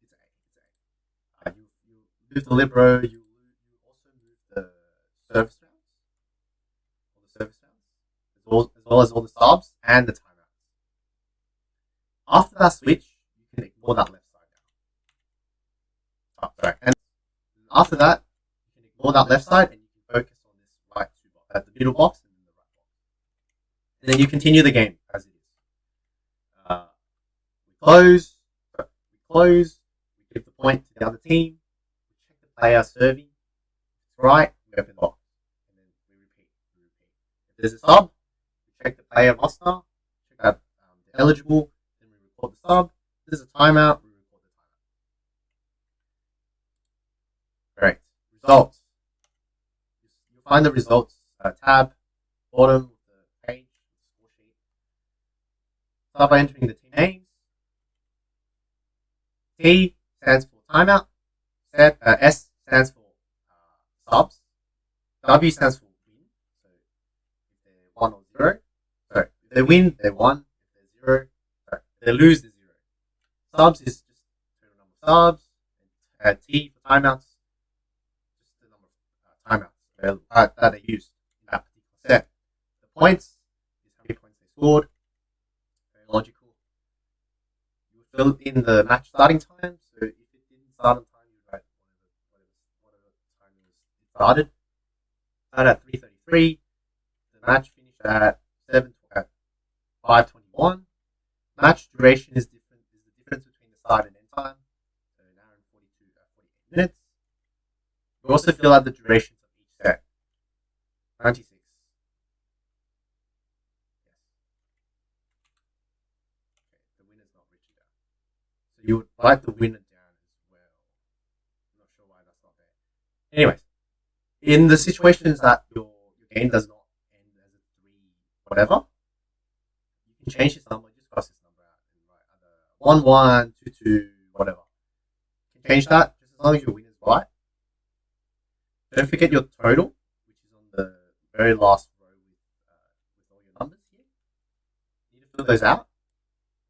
it's A. You move the libero. You also move the service rounds, as well as all the subs and the timeouts. After that switch, you can ignore that left side now. And after that, you can ignore that left side and you can focus on this right two box, the middle box and then the right box. And then you continue the game as it is. We give the point to the other team, we check the player serving, if it's right, we open the box, and then we repeat. If there's a sub, we check the player roster, check out the eligible, then we record the sub. If there's a timeout, we record the timeout. Correct. Results. You'll find the results tab, bottom of the page, score sheet. Start by entering the team names. T stands for timeout. S stands for subs. W stands for win. So if they're 1 or 0. Sorry, if they win, they won. If they're 0, sorry, if they lose, they're 0. Subs is just total number of subs. T for timeouts, just the number of timeouts that they used in that particular set. The points is how many points they scored. Very logical. You fill in the match starting time. So if it didn't start on time, you write whatever time it started. Started at 3:33. The match finished at 5:21. Match duration is different. Is the difference between the start and end time. So an hour and 48 minutes. We also fill out the durations of each set. 96. Yes. Okay, the winner's not written down. So you would write the winner down as well. I'm not sure why that's not there. Anyways, in the situations that your game does not end as a 3 whatever, you can change this number, just cross this number out and write either 1-1, 2-2, whatever. You can change that just as long as your winner's right. Don't forget your total, which is on the very last row with all your numbers here. You need to fill those out.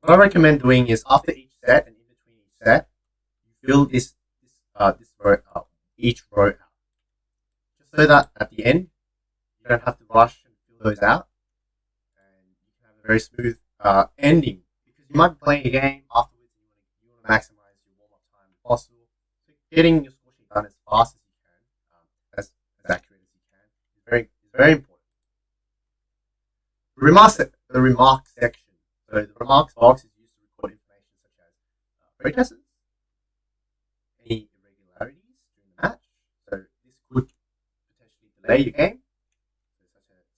What I recommend doing is after each set and in between each set, you fill this row up, each row out, just so that at the end you don't have to rush and fill those out, and you can have a very smooth ending. Because you might be playing a game afterwards, and you want to maximize your warm up time if possible. So getting your score sheet done as fast as you can, as accurate as you can, is very important. The remarks section. So the remarks box is used to record information such as protests, any irregularities during the match. So this could potentially delay your game,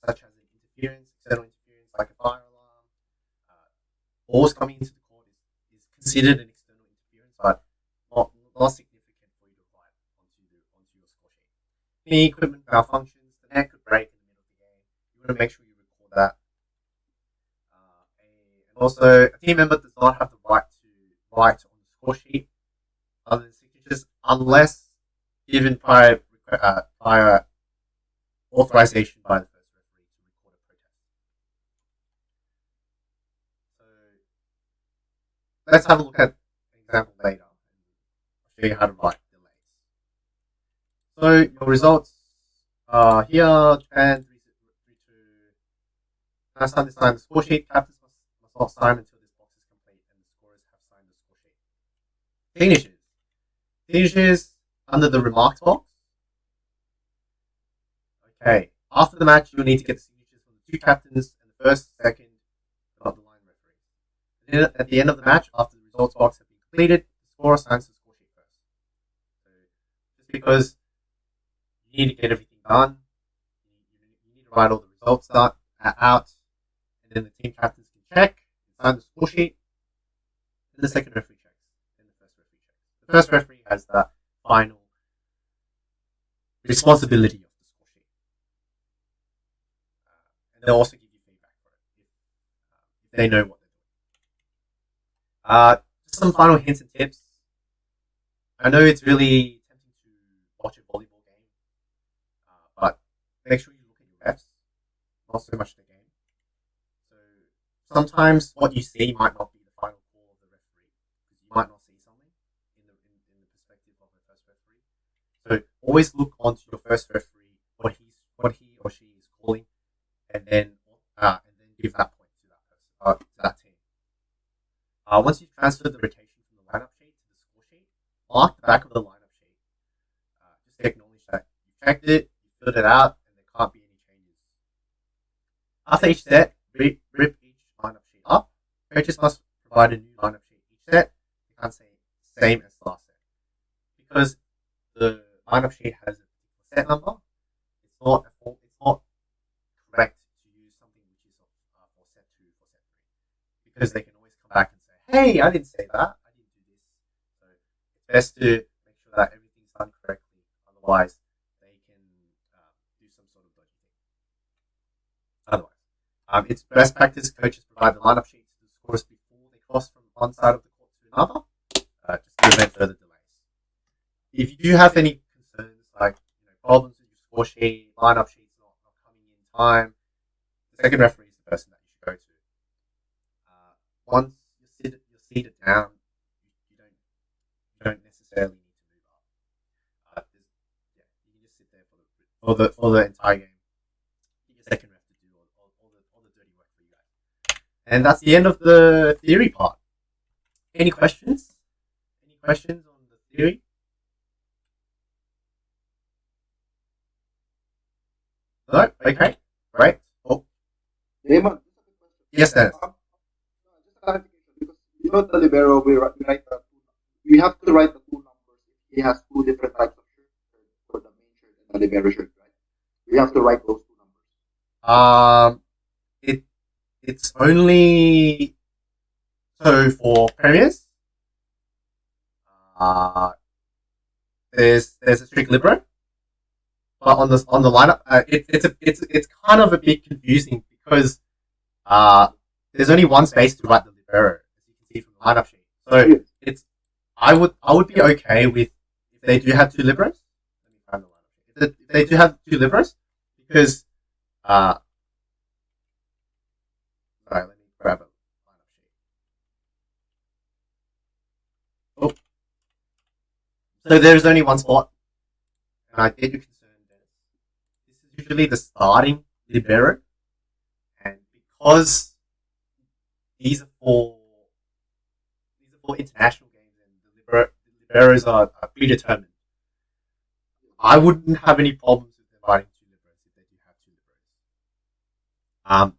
such as an interference, external interference like a fire alarm. Balls coming into the court is considered an external interference, but not significant for you to write onto your score sheet. Any equipment malfunctions, the net could break in the middle of the game. You want to make sure you record that. And also, a team member does not have the right to write on the score sheet other than signatures unless given prior authorization by the first referee to record a protest. So let's have a look at an example later. I'll show you how to write delays. So your results are here. Japan 3-2. Last time they signed the score sheet. Captains must not sign until this box is complete and the scorers have signed the score sheet. Finishes. Finishes under the remarks box. Okay. After the match, you'll need to get the signatures from the two captains and the first, second, and of the line referee. And at the end of the match, after the results box has been completed, the scorer signs the score sheet first. So just because you need to get everything done, you need to write all the results out, and then the team captains can check, sign the score sheet, then the second referee checks, then the first referee checks. The first referee has the final responsibility of the score sheet. And they'll also give you feedback for it if they know what they're doing. Just some final hints and tips. I know it's really tempting to watch a volleyball game, but make sure you look at your refs, not so much the game. So sometimes what you see might not be the final call of the referee, because you might not see something in the perspective of the first referee. So always look onto your first referee, what he or she is calling, and then give that point to that person, to that team. Once you've transferred the rotation from the lineup sheet to the score sheet, mark the back of the lineup sheet. Just acknowledge that you checked it, you filled it out, and there can't be any changes. After each set, rip each lineup sheet up. Coaches must provide a new lineup sheet each set. You can't say same as last set, because the lineup sheet has a set number. It's not correct to use something which is for set 2 for set 3, because they can always come back and say, hey, I didn't say that, I didn't do this. So it's best to make sure that everything's done correctly Otherwise, they can do some sort of dodgy thing. Otherwise, it's best practice coaches provide the lineup sheets to the scorers before they cross from one side of the court to another, just to prevent further delays. If you do have any concerns, like problems with your score sheet, lineup sheets not coming in time, the second referee is the person that you should go to. Once you're seated down, you don't necessarily need to move up. You can just sit there for the entire game. Your second ref to do all the dirty work for you guys. And that's the end of the theory part. Any questions? Any questions on the theory? No? Okay. Great. Oh. Raymond, Yes, Dennis. just a clarification, because the libero, we have to write the two numbers. He has two different types of shirts for the main shirt and the libero shirt, right? We have to write those two numbers. It's only so for premiers. There's a strict libero, but on the lineup, it's kind of a bit confusing because there's only one space to write the libero, as you can see from the lineup sheet. So I would be okay with if they do have two liberos. Let me find the lineup sheet. If they do have two liberos, because sorry, let me grab a lineup sheet. Oh. So there's only one spot, and I get your concern, Dennis. This is usually the starting libero, and because these are for international games, and the liberos are predetermined, I wouldn't have any problems with them writing two liberos if they do have two liberos.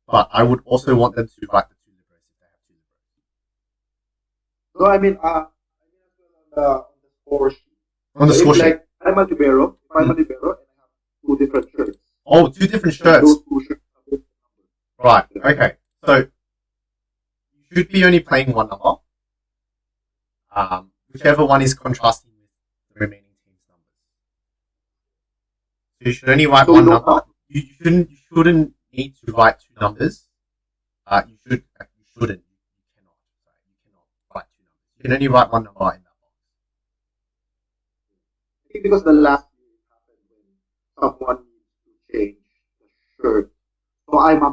But I would also want them to write the two liberos if they have two liberos. So I mean on the score sheet. On the score sheet. Like I'm a libero, and I have two different shirts. Oh, two different shirts. Those two shirts are different numbers. Right. Okay. So you should be only playing one number. Whichever one is contrasting with the remaining team's numbers. So you should only write one number. You shouldn't need to write two numbers. You shouldn't. You cannot write two numbers. You can only write one number in that box. I think because the last year it happened when someone needs to change the shirt. So I'm a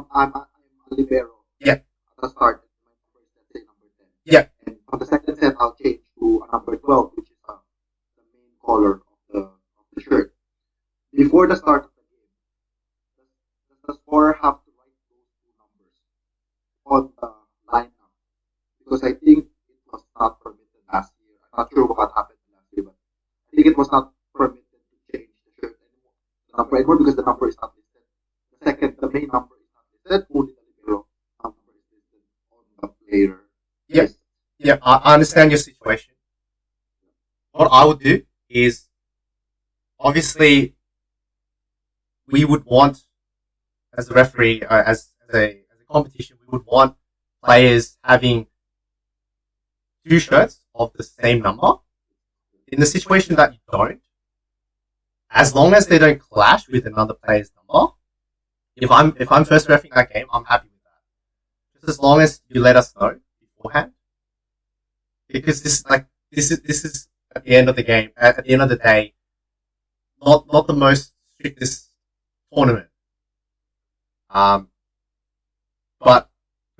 libero. Yeah. At the start, my number is, let's say, number 10. Yeah. And on the second set, I'll change to a number 12, which is the main color of the shirt. Before the start of the game, does the scorer have to write those two numbers on the lineup? Because I think it was not permitted last year. I'm not sure what happened last year, but I think it was not permitted to change the shirt anymore. The number anymore because the number is not listed. The main number is not listed. Only the libero number is listed on the player. Yes. Yeah, I understand your situation. What I would do is, obviously, we would want, as a referee, as a competition, we would want players having two shirts of the same number. In the situation that you don't, as long as they don't clash with another player's number, if I'm first reffing that game, I'm happy with that. Just as long as you let us know beforehand, because this is at the end of the game, at the end of the day, not the most strictest tournament. But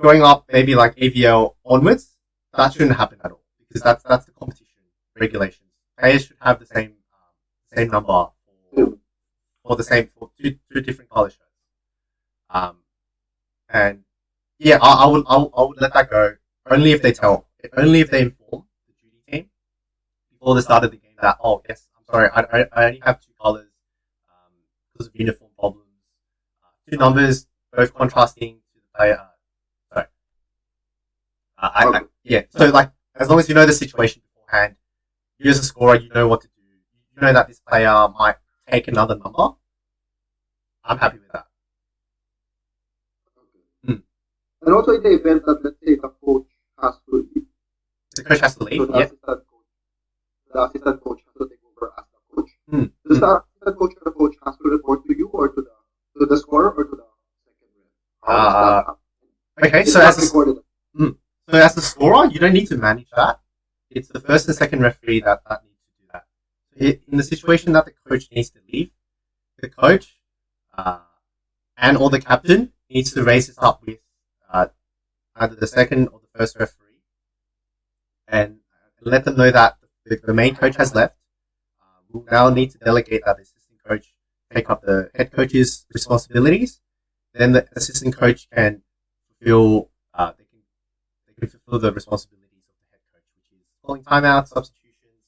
going up maybe like AVL onwards, that shouldn't happen at all because that's the competition regulations. Players should have the same number for two different color shirts. And yeah, I would let that go only if they inform the duty team before the start of the game that, oh yes, I'm sorry, I only have two colors because of uniform problems. Two numbers, both contrasting to the player. Yeah. So like, as long as you know the situation beforehand, you as a scorer, you know what to do. You know that this player might take another number. I'm happy with that. And also in the event that, let's say, the coach has to leave. The coach has to leave. So the assistant coach has to take over as the coach. Hmm. Does the coach or the coach has to report to you or to the scorer or to the second ref? How does that happen? Okay, It's so not as recorded. the scorer, you don't need to manage that. It's the first and second referee that need to do that. In the situation that the coach needs to leave, the coach and or the captain needs to raise this up with either the second or the first referee and let them know that the main coach has left. We'll now need to delegate that the assistant coach take up the head coach's responsibilities. Then the assistant coach can fulfill they can fulfill the responsibilities of the head coach, which is calling timeouts, substitutions,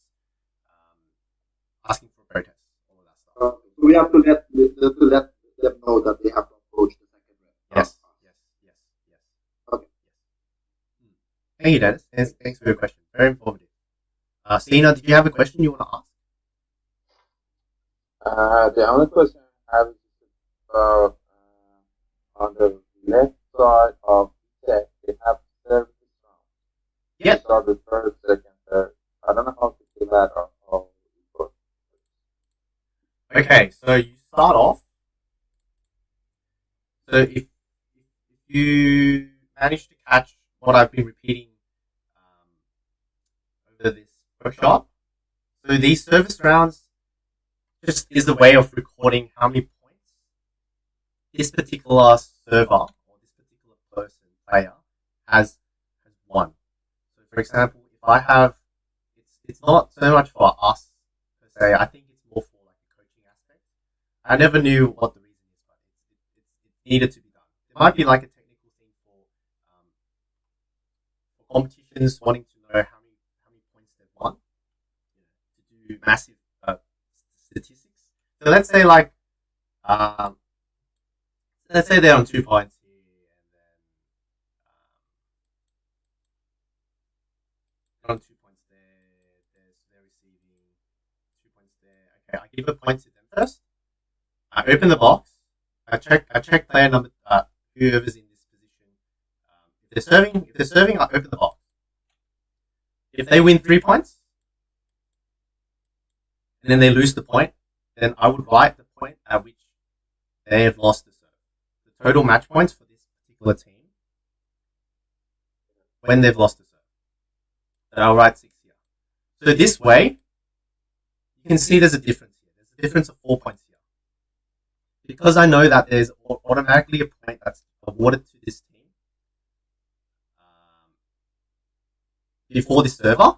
asking for protests, all of that stuff. So we have to let them know that they have to approach the second ref. Yes. Okay. Thank you, Dennis. Thanks for your question. Very informative. Sina, did you have a question you want to ask? The only question I have is about on the left side of the set, they have service round. Yep. So the first, second, third. I don't know how to do that or how it works. Okay, so you start off. So if you manage to catch what I've been repeating over this workshop, so these service rounds just is a way of recording how many points this particular server or this particular player has won. So for example, if I have, it's not so much for us per se. I think it's more for like a coaching aspect. I never knew what the reason is, but it needed to be done. It might be like a technical thing for competitions wanting to know how many points they've won, to do massive statistics. So let's say like let's say they're on 2 points here, and then on 2 points there. They're receiving 2 points there. Okay, I give a point to them first. I open the box. I check player number whoever's in this position. If they're serving, I open the box. If they win 3 points, and then they lose the point, then I would write the point at which they have lost the serve. The total match points for this particular team when they've lost the serve. So I'll write 6 here. So this way, you can see there's a difference here. There's a difference of 4 points here. Because I know that there's automatically a point that's awarded to this team before this server,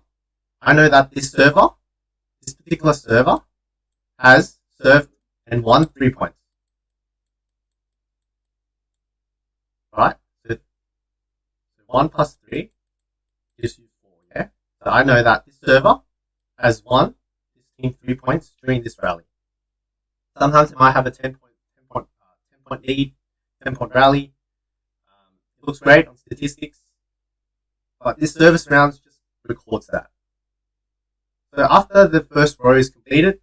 I know that this particular server, has served and won 3 points. Right? So 1 plus 3 gives you 4, yeah? So I know that this server has won this team 3 points during this rally. Sometimes it might have a 10 point lead, 10 point rally. It looks great on statistics. But this service round just records that. So after the first row is completed,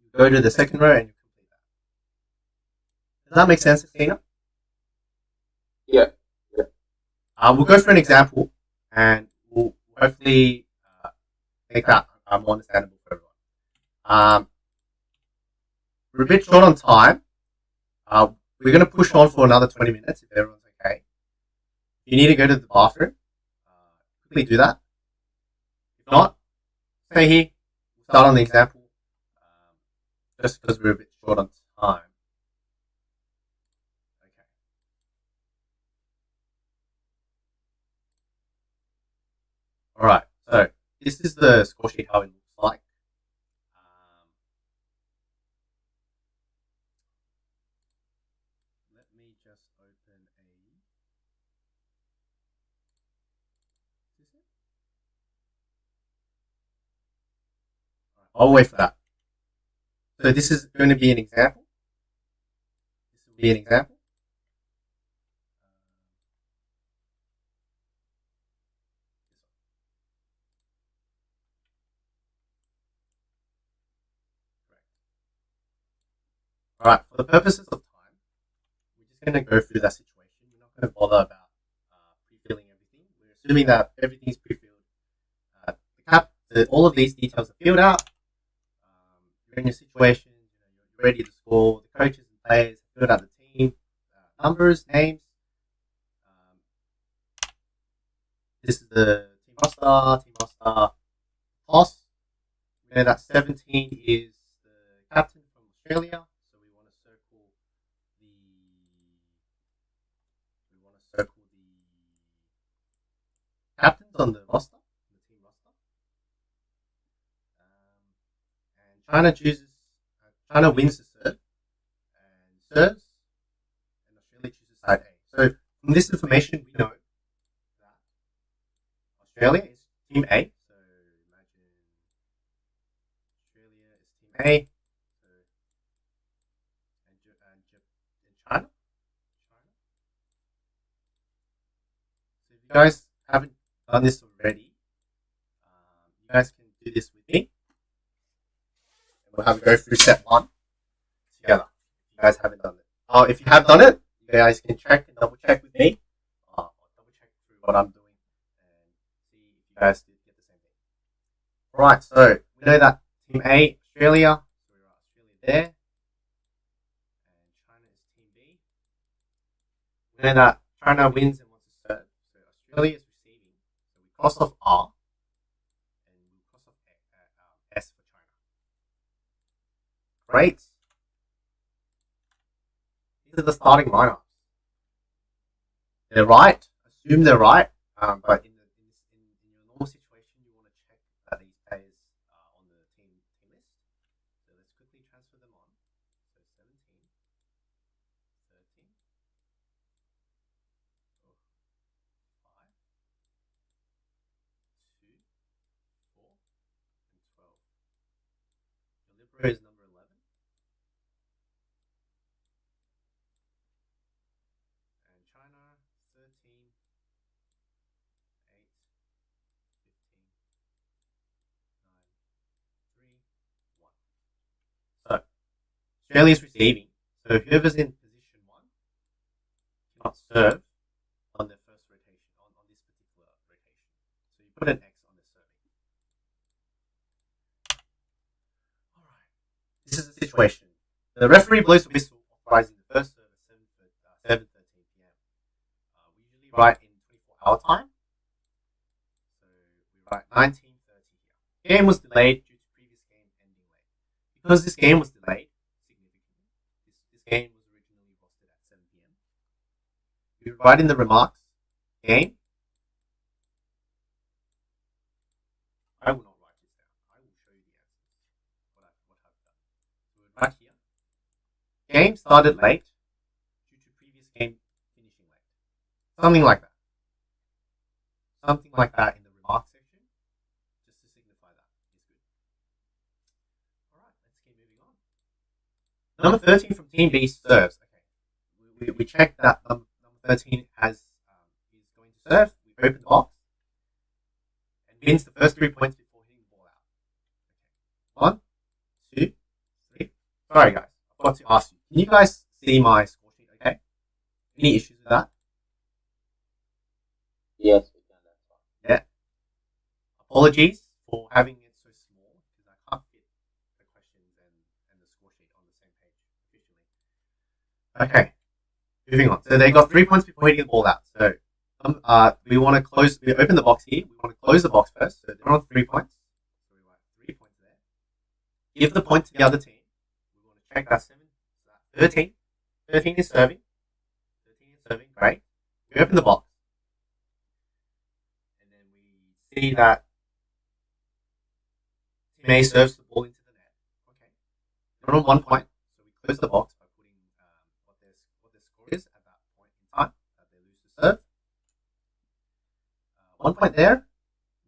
you go to the second row and you complete that. Does that make sense, Christina? Yeah. We'll go for an example, and we'll hopefully make that more understandable for everyone. We're a bit short on time. We're going to push on for another 20 minutes if everyone's okay. If you need to go to the bathroom, quickly do that. If not, stay here. We'll start on the example, just because we're a bit short on time. Okay. Alright, so this is the score sheet, how it looks like. Let me just open a... I'll wait for that. So this is going to be an example. This will be an example. Alright, for the purposes of time, we're just going to go through that situation. We're not going to bother about pre-filling everything. We're assuming that everything's pre-filled. All of these details are filled out. You're you're in your situation, you're ready to score. The coaches and players filled out the team numbers, names. This is the team roster. Toss. We know that 17 is the captain from Australia, so we want to circle the captains on the roster, the team roster. And China wins the serve and serves, and Australia chooses side A. So from this information, we know that Australia is team A. So imagine Australia is team A, so, and China. So if you guys haven't done this already, you guys can do this with me. We'll have a go through step 1 together. If you guys haven't done it. If you have done it, you guys can check and double check with me. Or double check through what I'm doing and see if you guys did get the same thing. Alright, so we know that Team A, Australia. So we've got Australia there. And China is Team B. We know that China wins and wants to serve. So Australia is receiving. So we cross off R. And we cross off S for China. Great. These are the starting lineups. They're right. Assume they're right. But in your normal situation, you want to check that these players are on the team list. So let's quickly transfer them on. So 17, 13, 5, 2, 4, and 12. Your libero is number 11. And China, 13, 8, 15, 9, 3, 1. So, Australia is receiving. So, whoever's in position 1 cannot serve on their first rotation, on this particular rotation. So, you put an X on the serving. Alright. This is the situation. The referee blows the whistle, authorizing the first serve at 7:13 p.m. We usually write in 24-hour time. So we write 19:30 here. Game was delayed due to previous game ending late. Because this game was delayed significantly, this game was originally posted at 7 p.m. We write in the remarks, game. I will not write this down. I will show you the answers. What I've done. So we write here. Game started late due to previous game finishing late. Something like that. Something like that in the remarks section, just to signify that is good. Alright, let's keep moving on. Number 13 from Team B serves. Okay, we check that number 13 is going to serve. We open the box and wins the first 3 points before hitting the ball out. Okay. 1, 2, 3. Sorry guys, I forgot to ask you. Can you guys see my score sheet? Okay. Any issues with that? Yes, we can. That's fine. Yeah. Apologies for having it so small because I can't fit the questions and the score sheet on the same page officially. Okay. Moving on. So they got 3 points before hitting the ball out. So we want to close. We open the box here. We want to close the box first. So they're on 3 points. So we write 3 points there. Give the point to the other team. We want to check that 7. 13. 13 is serving. 13 is serving. Great. We open the box. And then we see that Team A serves the ball into the net. Okay. They're on 1 point. So we close the box by putting what their score is at that point in time that they lose the serve. 1 point there.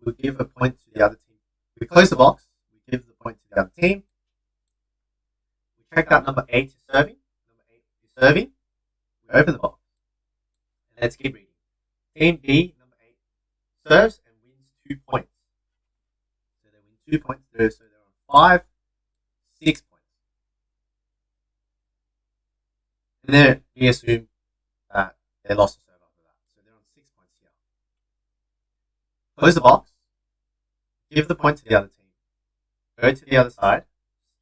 We'll give a point to the other team. We close the box. We give the point to the other team. We check that number 8 is serving. Number 8 is serving. We open the box. And let's keep reading. Team B, number 8, serves and wins 2 points. So they win 2 points. So they're on 5, 6 points. And then we assume that they lost the serve after that. So they're on 6 points here. Close the box. Give the point to the other team. Go to the other side.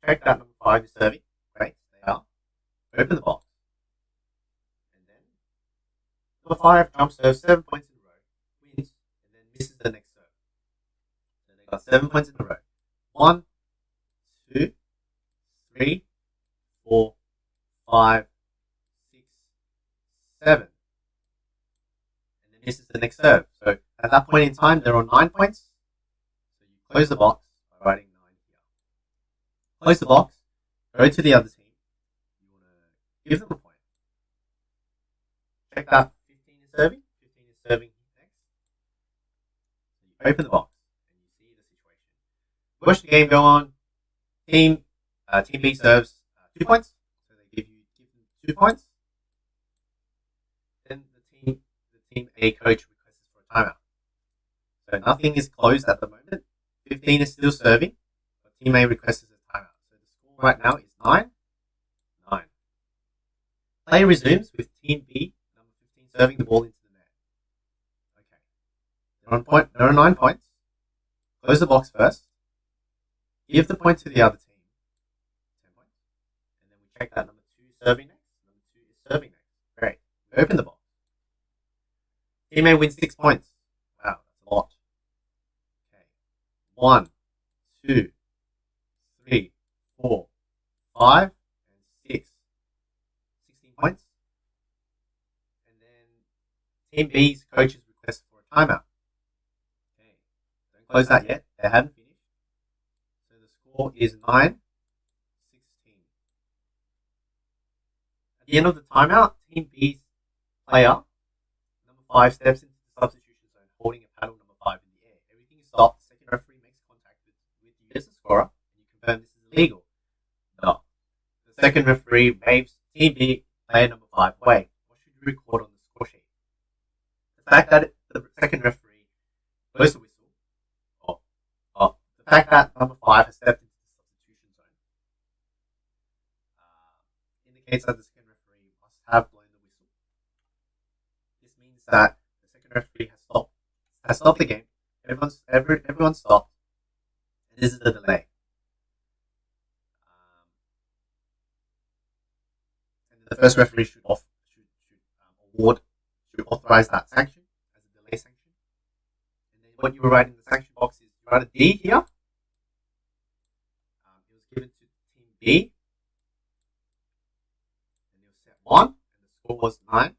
check that number 5 is serving. Great, they are. Open the box. And then number 5 jump serves 7 points in a row, wins, and then misses the next serve. So they got 7 points in a row. 1, 2, 3, 4, 5, 6, 7. And then misses the next serve. So at that point in time, they're on 9 points. So you close the box by writing 9 here. Close the box, go to the other team. You want to give them a point. Check that 15 is serving. 15 is serving next. So you open the box and you see the situation. Watch the game go on. Team B serves 2 points. So they give them 2 points. Then the team A coach requests for a timeout. So nothing is closed at the moment. 15 is still serving, but team A requests a timeout. So the score right now is 9-9. Play resumes with team B, number 15, serving the ball into the net. Okay. They're on 9 points. Close the box first. Give the point to the other team. 10 points. And then we check that number 2 is serving next. Number 2 is serving next. Great. We open the box. Team A wins 6 points. Wow, that's a lot. Okay. 1, 2, 3, 4, 5, and 6. 16 points. And then Team B's coaches request for a timeout. Okay. Don't close that yet. They haven't finished. So the score is 9-16. At the end of the timeout, Team B's player, number 5, steps into the substitution zone holding a paddle number 5 in the air. Everything is stopped. The second referee makes contact with you as a scorer, and you confirm this is illegal. No. The second referee waves Team B player number 5 away. What should you record on the score sheet? The fact that the second referee blows the whistle, or the fact that number 5 has stepped into the substitution zone, indicates that the second referee must have blown the whistle. This means that the second referee has stopped the game. Everyone stopped. And this is the delay. And the first referee should authorize that sanction as a delay sanction. And then what you write in the sanction box is you write a D here. It was given to Team B. And it was set 1, and the score was 9-16. 9-16.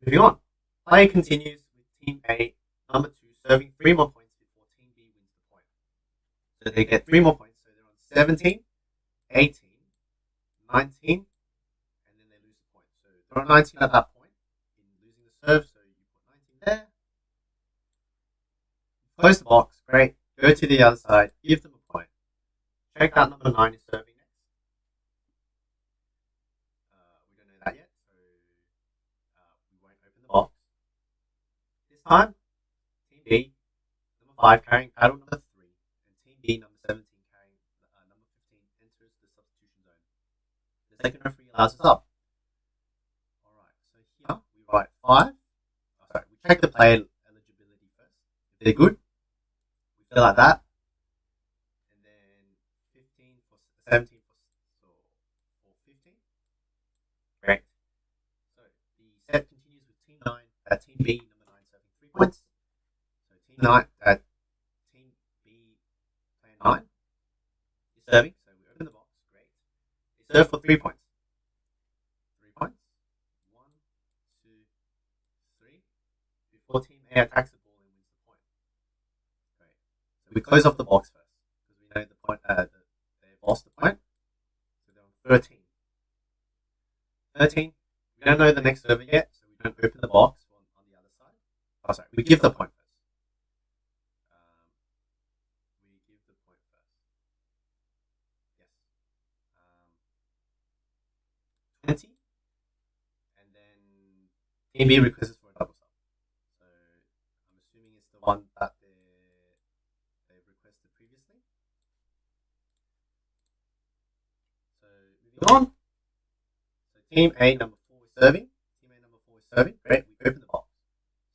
Moving on. Play continues with Team A, number 2, serving 3 more points before Team B wins the point. So they get 3 more points. So they're on 17, 18, 19, and then they lose the point. So they're on 19 at that point in losing the serve. So you put 19 there. Close the box. Great. Go to the other side. Give them a point. Check that number 9 is serving next. We don't know that yet, so we won't open the box. This time, Team B, number 5, carrying paddle number 3, and Team B, number 17, carrying number 15, enters the substitution zone. The second referee allows us up. Alright, so here we write 5. We check the player eligibility first. If they're good, we fill out that. And then 15 for 17 for 15. Great. So the set continues with Team 9, Team B, number 9, serving 3 points. So Team B, player 9, is serving. So we open the box. Great. They serve for 3 points. 3 points. 1, 2, 3. Before Team A attacks the ball and wins the point. Great. So we close off the box first because we know the point. They've lost the point. So they're on 13. 13. We don't know the next server yet, so we don't open the box on the other side. Oh, sorry. We give the point first. We give the point first. Yes. 20. And then Team B requests for a double sub. So I'm assuming it's the one that they've requested previously. So moving on. So Team A number 4 is serving. Team A number 4 is serving. Great. We open the box.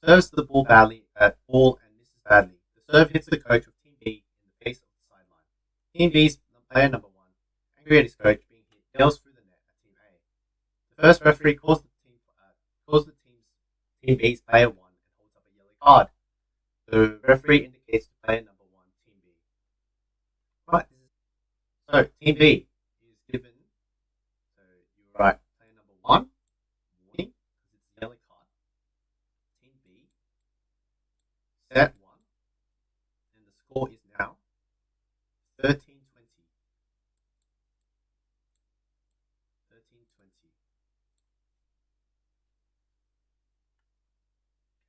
Serves the ball badly at ball and misses badly. The serve hits the coach of Team B in the face of the sideline. Team B's player number 1, angry at his coach being hit, yells through the net at Team A. The first referee calls the Team B's player 1 and holds up a yellow card. The referee indicates to player number 1, Team B. Right. So Team B is given. So you write player number 1, warning, because it's a yellow card. Team B, set 1, and the score is now 13-20. 13-20.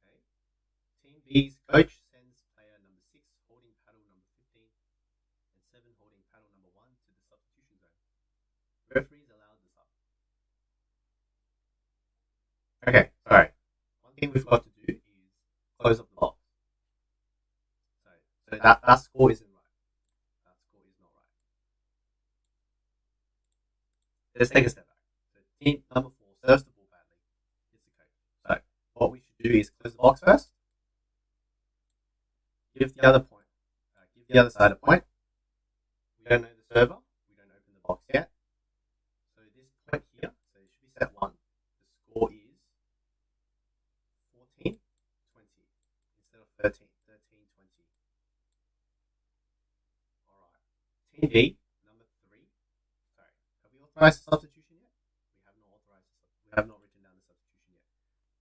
Okay. Team B's coach sends player number 6 holding paddle number 15 and 7 holding paddle number 1 to the substitution zone. Referees allow this up. Okay, sorry. One thing we've got to do is close up the box. So that score isn't right. That score is not right. Let's take a step back. So team number 4 serves the ball badly. It's the coach. So what we should do is close the box first. Give the other side a point. We don't know the server. We don't open the box yet. So this point here, so it should be set 1. The score is 14-20 instead of 13. 13-20. Alright. Team B, number 3. Sorry. Have we authorized the substitution yet? We have not authorized the substitution. We have not written down the substitution yet.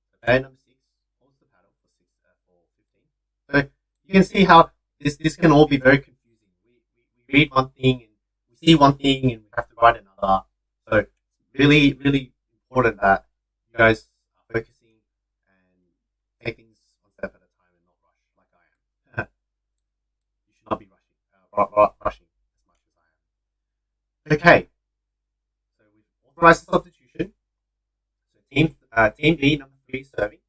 So player number 6 holds the paddle for 15. So you can see how this can all be very confusing. We read one thing and we see one thing and we have to write another. So really, really important that you guys are focusing and take things one step at a time and not rush like I am. You should not be rushing as much as I am. Okay. So we've authorized the substitution. So team B number 3 is serving.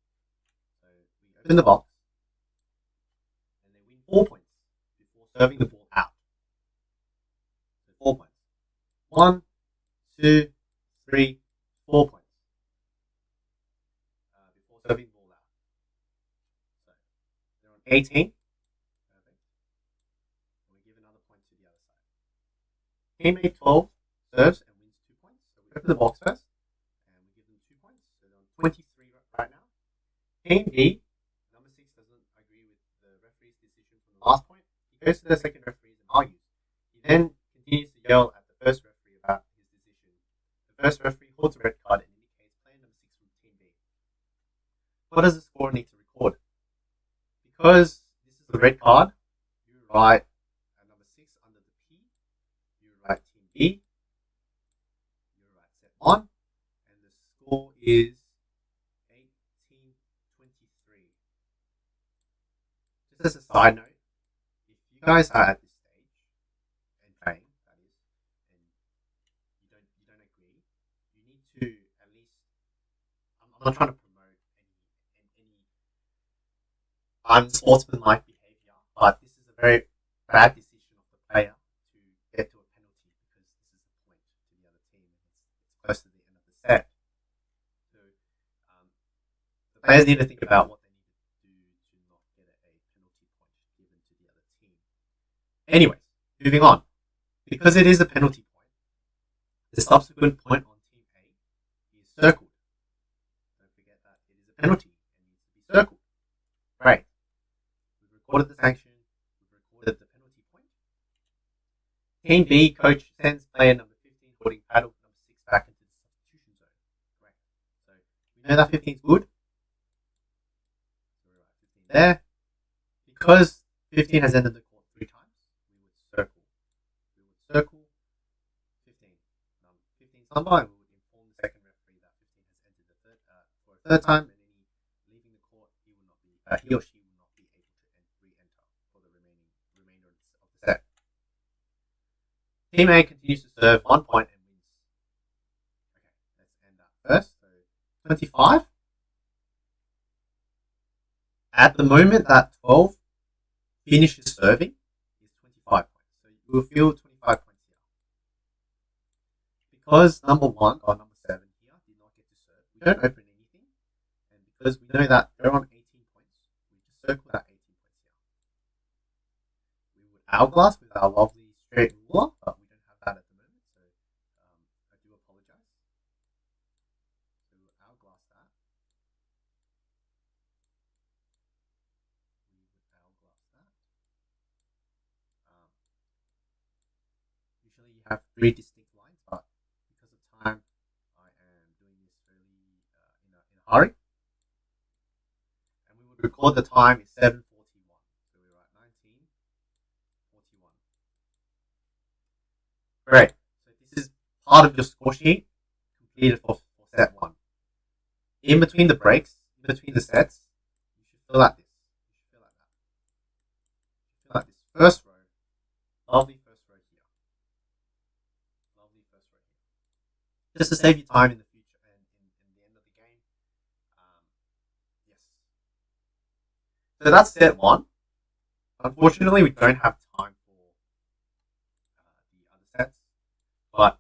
So we open the box. 4 points before serving the ball out. So 4 points. 1, 2, 3, 4 points before serving the ball out. So they're on 18. Perfect. And we give another point to the other side. Teammate 12 serves and wins 2 points. So we open the box first and we give them 2 points. So they're on 23 right now. Team B, number 6, doesn't agree with the referee's decision from the last point. He goes to the second referee and argues. He then continues to yell at the first referee about his decision. The first referee holds a red card and indicates player number 6 from Team B. What does the scorer need to record? Because this is a red card, you write number 6 under the P, you write Team B, you write set 1, and the score is 18-23. Just as a side note, if you guys are at this stage and playing, that is, and you don't agree, you need to at least. I'm not trying to promote any unsportsmanlike behavior, but this is a very bad decision of the player to get to a penalty because this is a point to the other team and it's close to the end of the set. So the players need to think about what they need to do to not get a penalty point given to the other team. Anyways, moving on. Because it is a penalty point, the subsequent point on Team A is circled. Don't forget that it is a penalty and needs to be circled. Right. We've recorded the sanction. We've recorded the penalty point. Team B coach sends player number 15 holding paddle number 6 back into the substitution zone. Correct. So we know that 15 is good. So we write 15 there. Because 15 has entered the court 3 times, we would circle 15. 15's number, and we would inform the second referee that 15 has entered for a third time, and any leaving the court, he or she will not be able to re-enter for the remainder of the set. Team A continues to serve 1 point and wins. Okay, let's end that first. So 25. At the moment that 12 finishes serving is 25 points. So you will feel 25 points here. Because number 1 or number 7 here did not get to serve, we don't open anything. And because we know that they're on 18 points, we just circle that 18 points here. hourglass with our lovely straight ruler, but we don't have that at the moment, so I do apologize. So we'll hourglass that. We would hourglass that. Usually you have 3 distinct lines, but because of time, I am doing this really in a hurry. And we would record the time is 7:41. So we were at 19:41. Great. So this is part of your score sheet completed for set 1. In between the breaks, in between the sets, you should fill out this. You should fill out that. Fill out this first row. Lovely first row here. Lovely first row here. Just to save you time in the future and in the end of the game. Yes. So that's set 1. Unfortunately, we don't have time for the other sets, but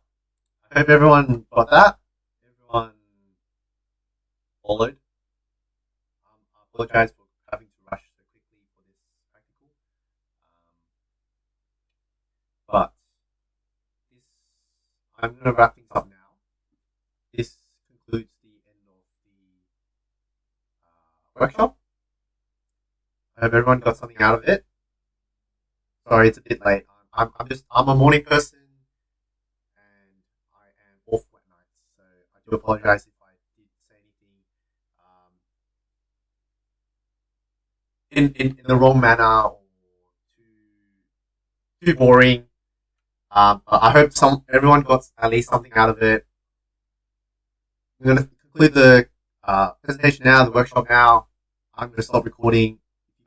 I hope everyone got that. Everyone followed. I apologize for having to rush so quickly for this practical. But this, I'm going to wrap things up now. This concludes the end of the workshop. I hope everyone got something out of it. Sorry, it's a bit late. I'm a morning person, and I am off at nights, so I do apologize if I did say anything in the wrong manner or too boring. But I hope everyone got at least something out of it. I'm going to conclude the presentation now, the workshop now. I'm going to stop recording.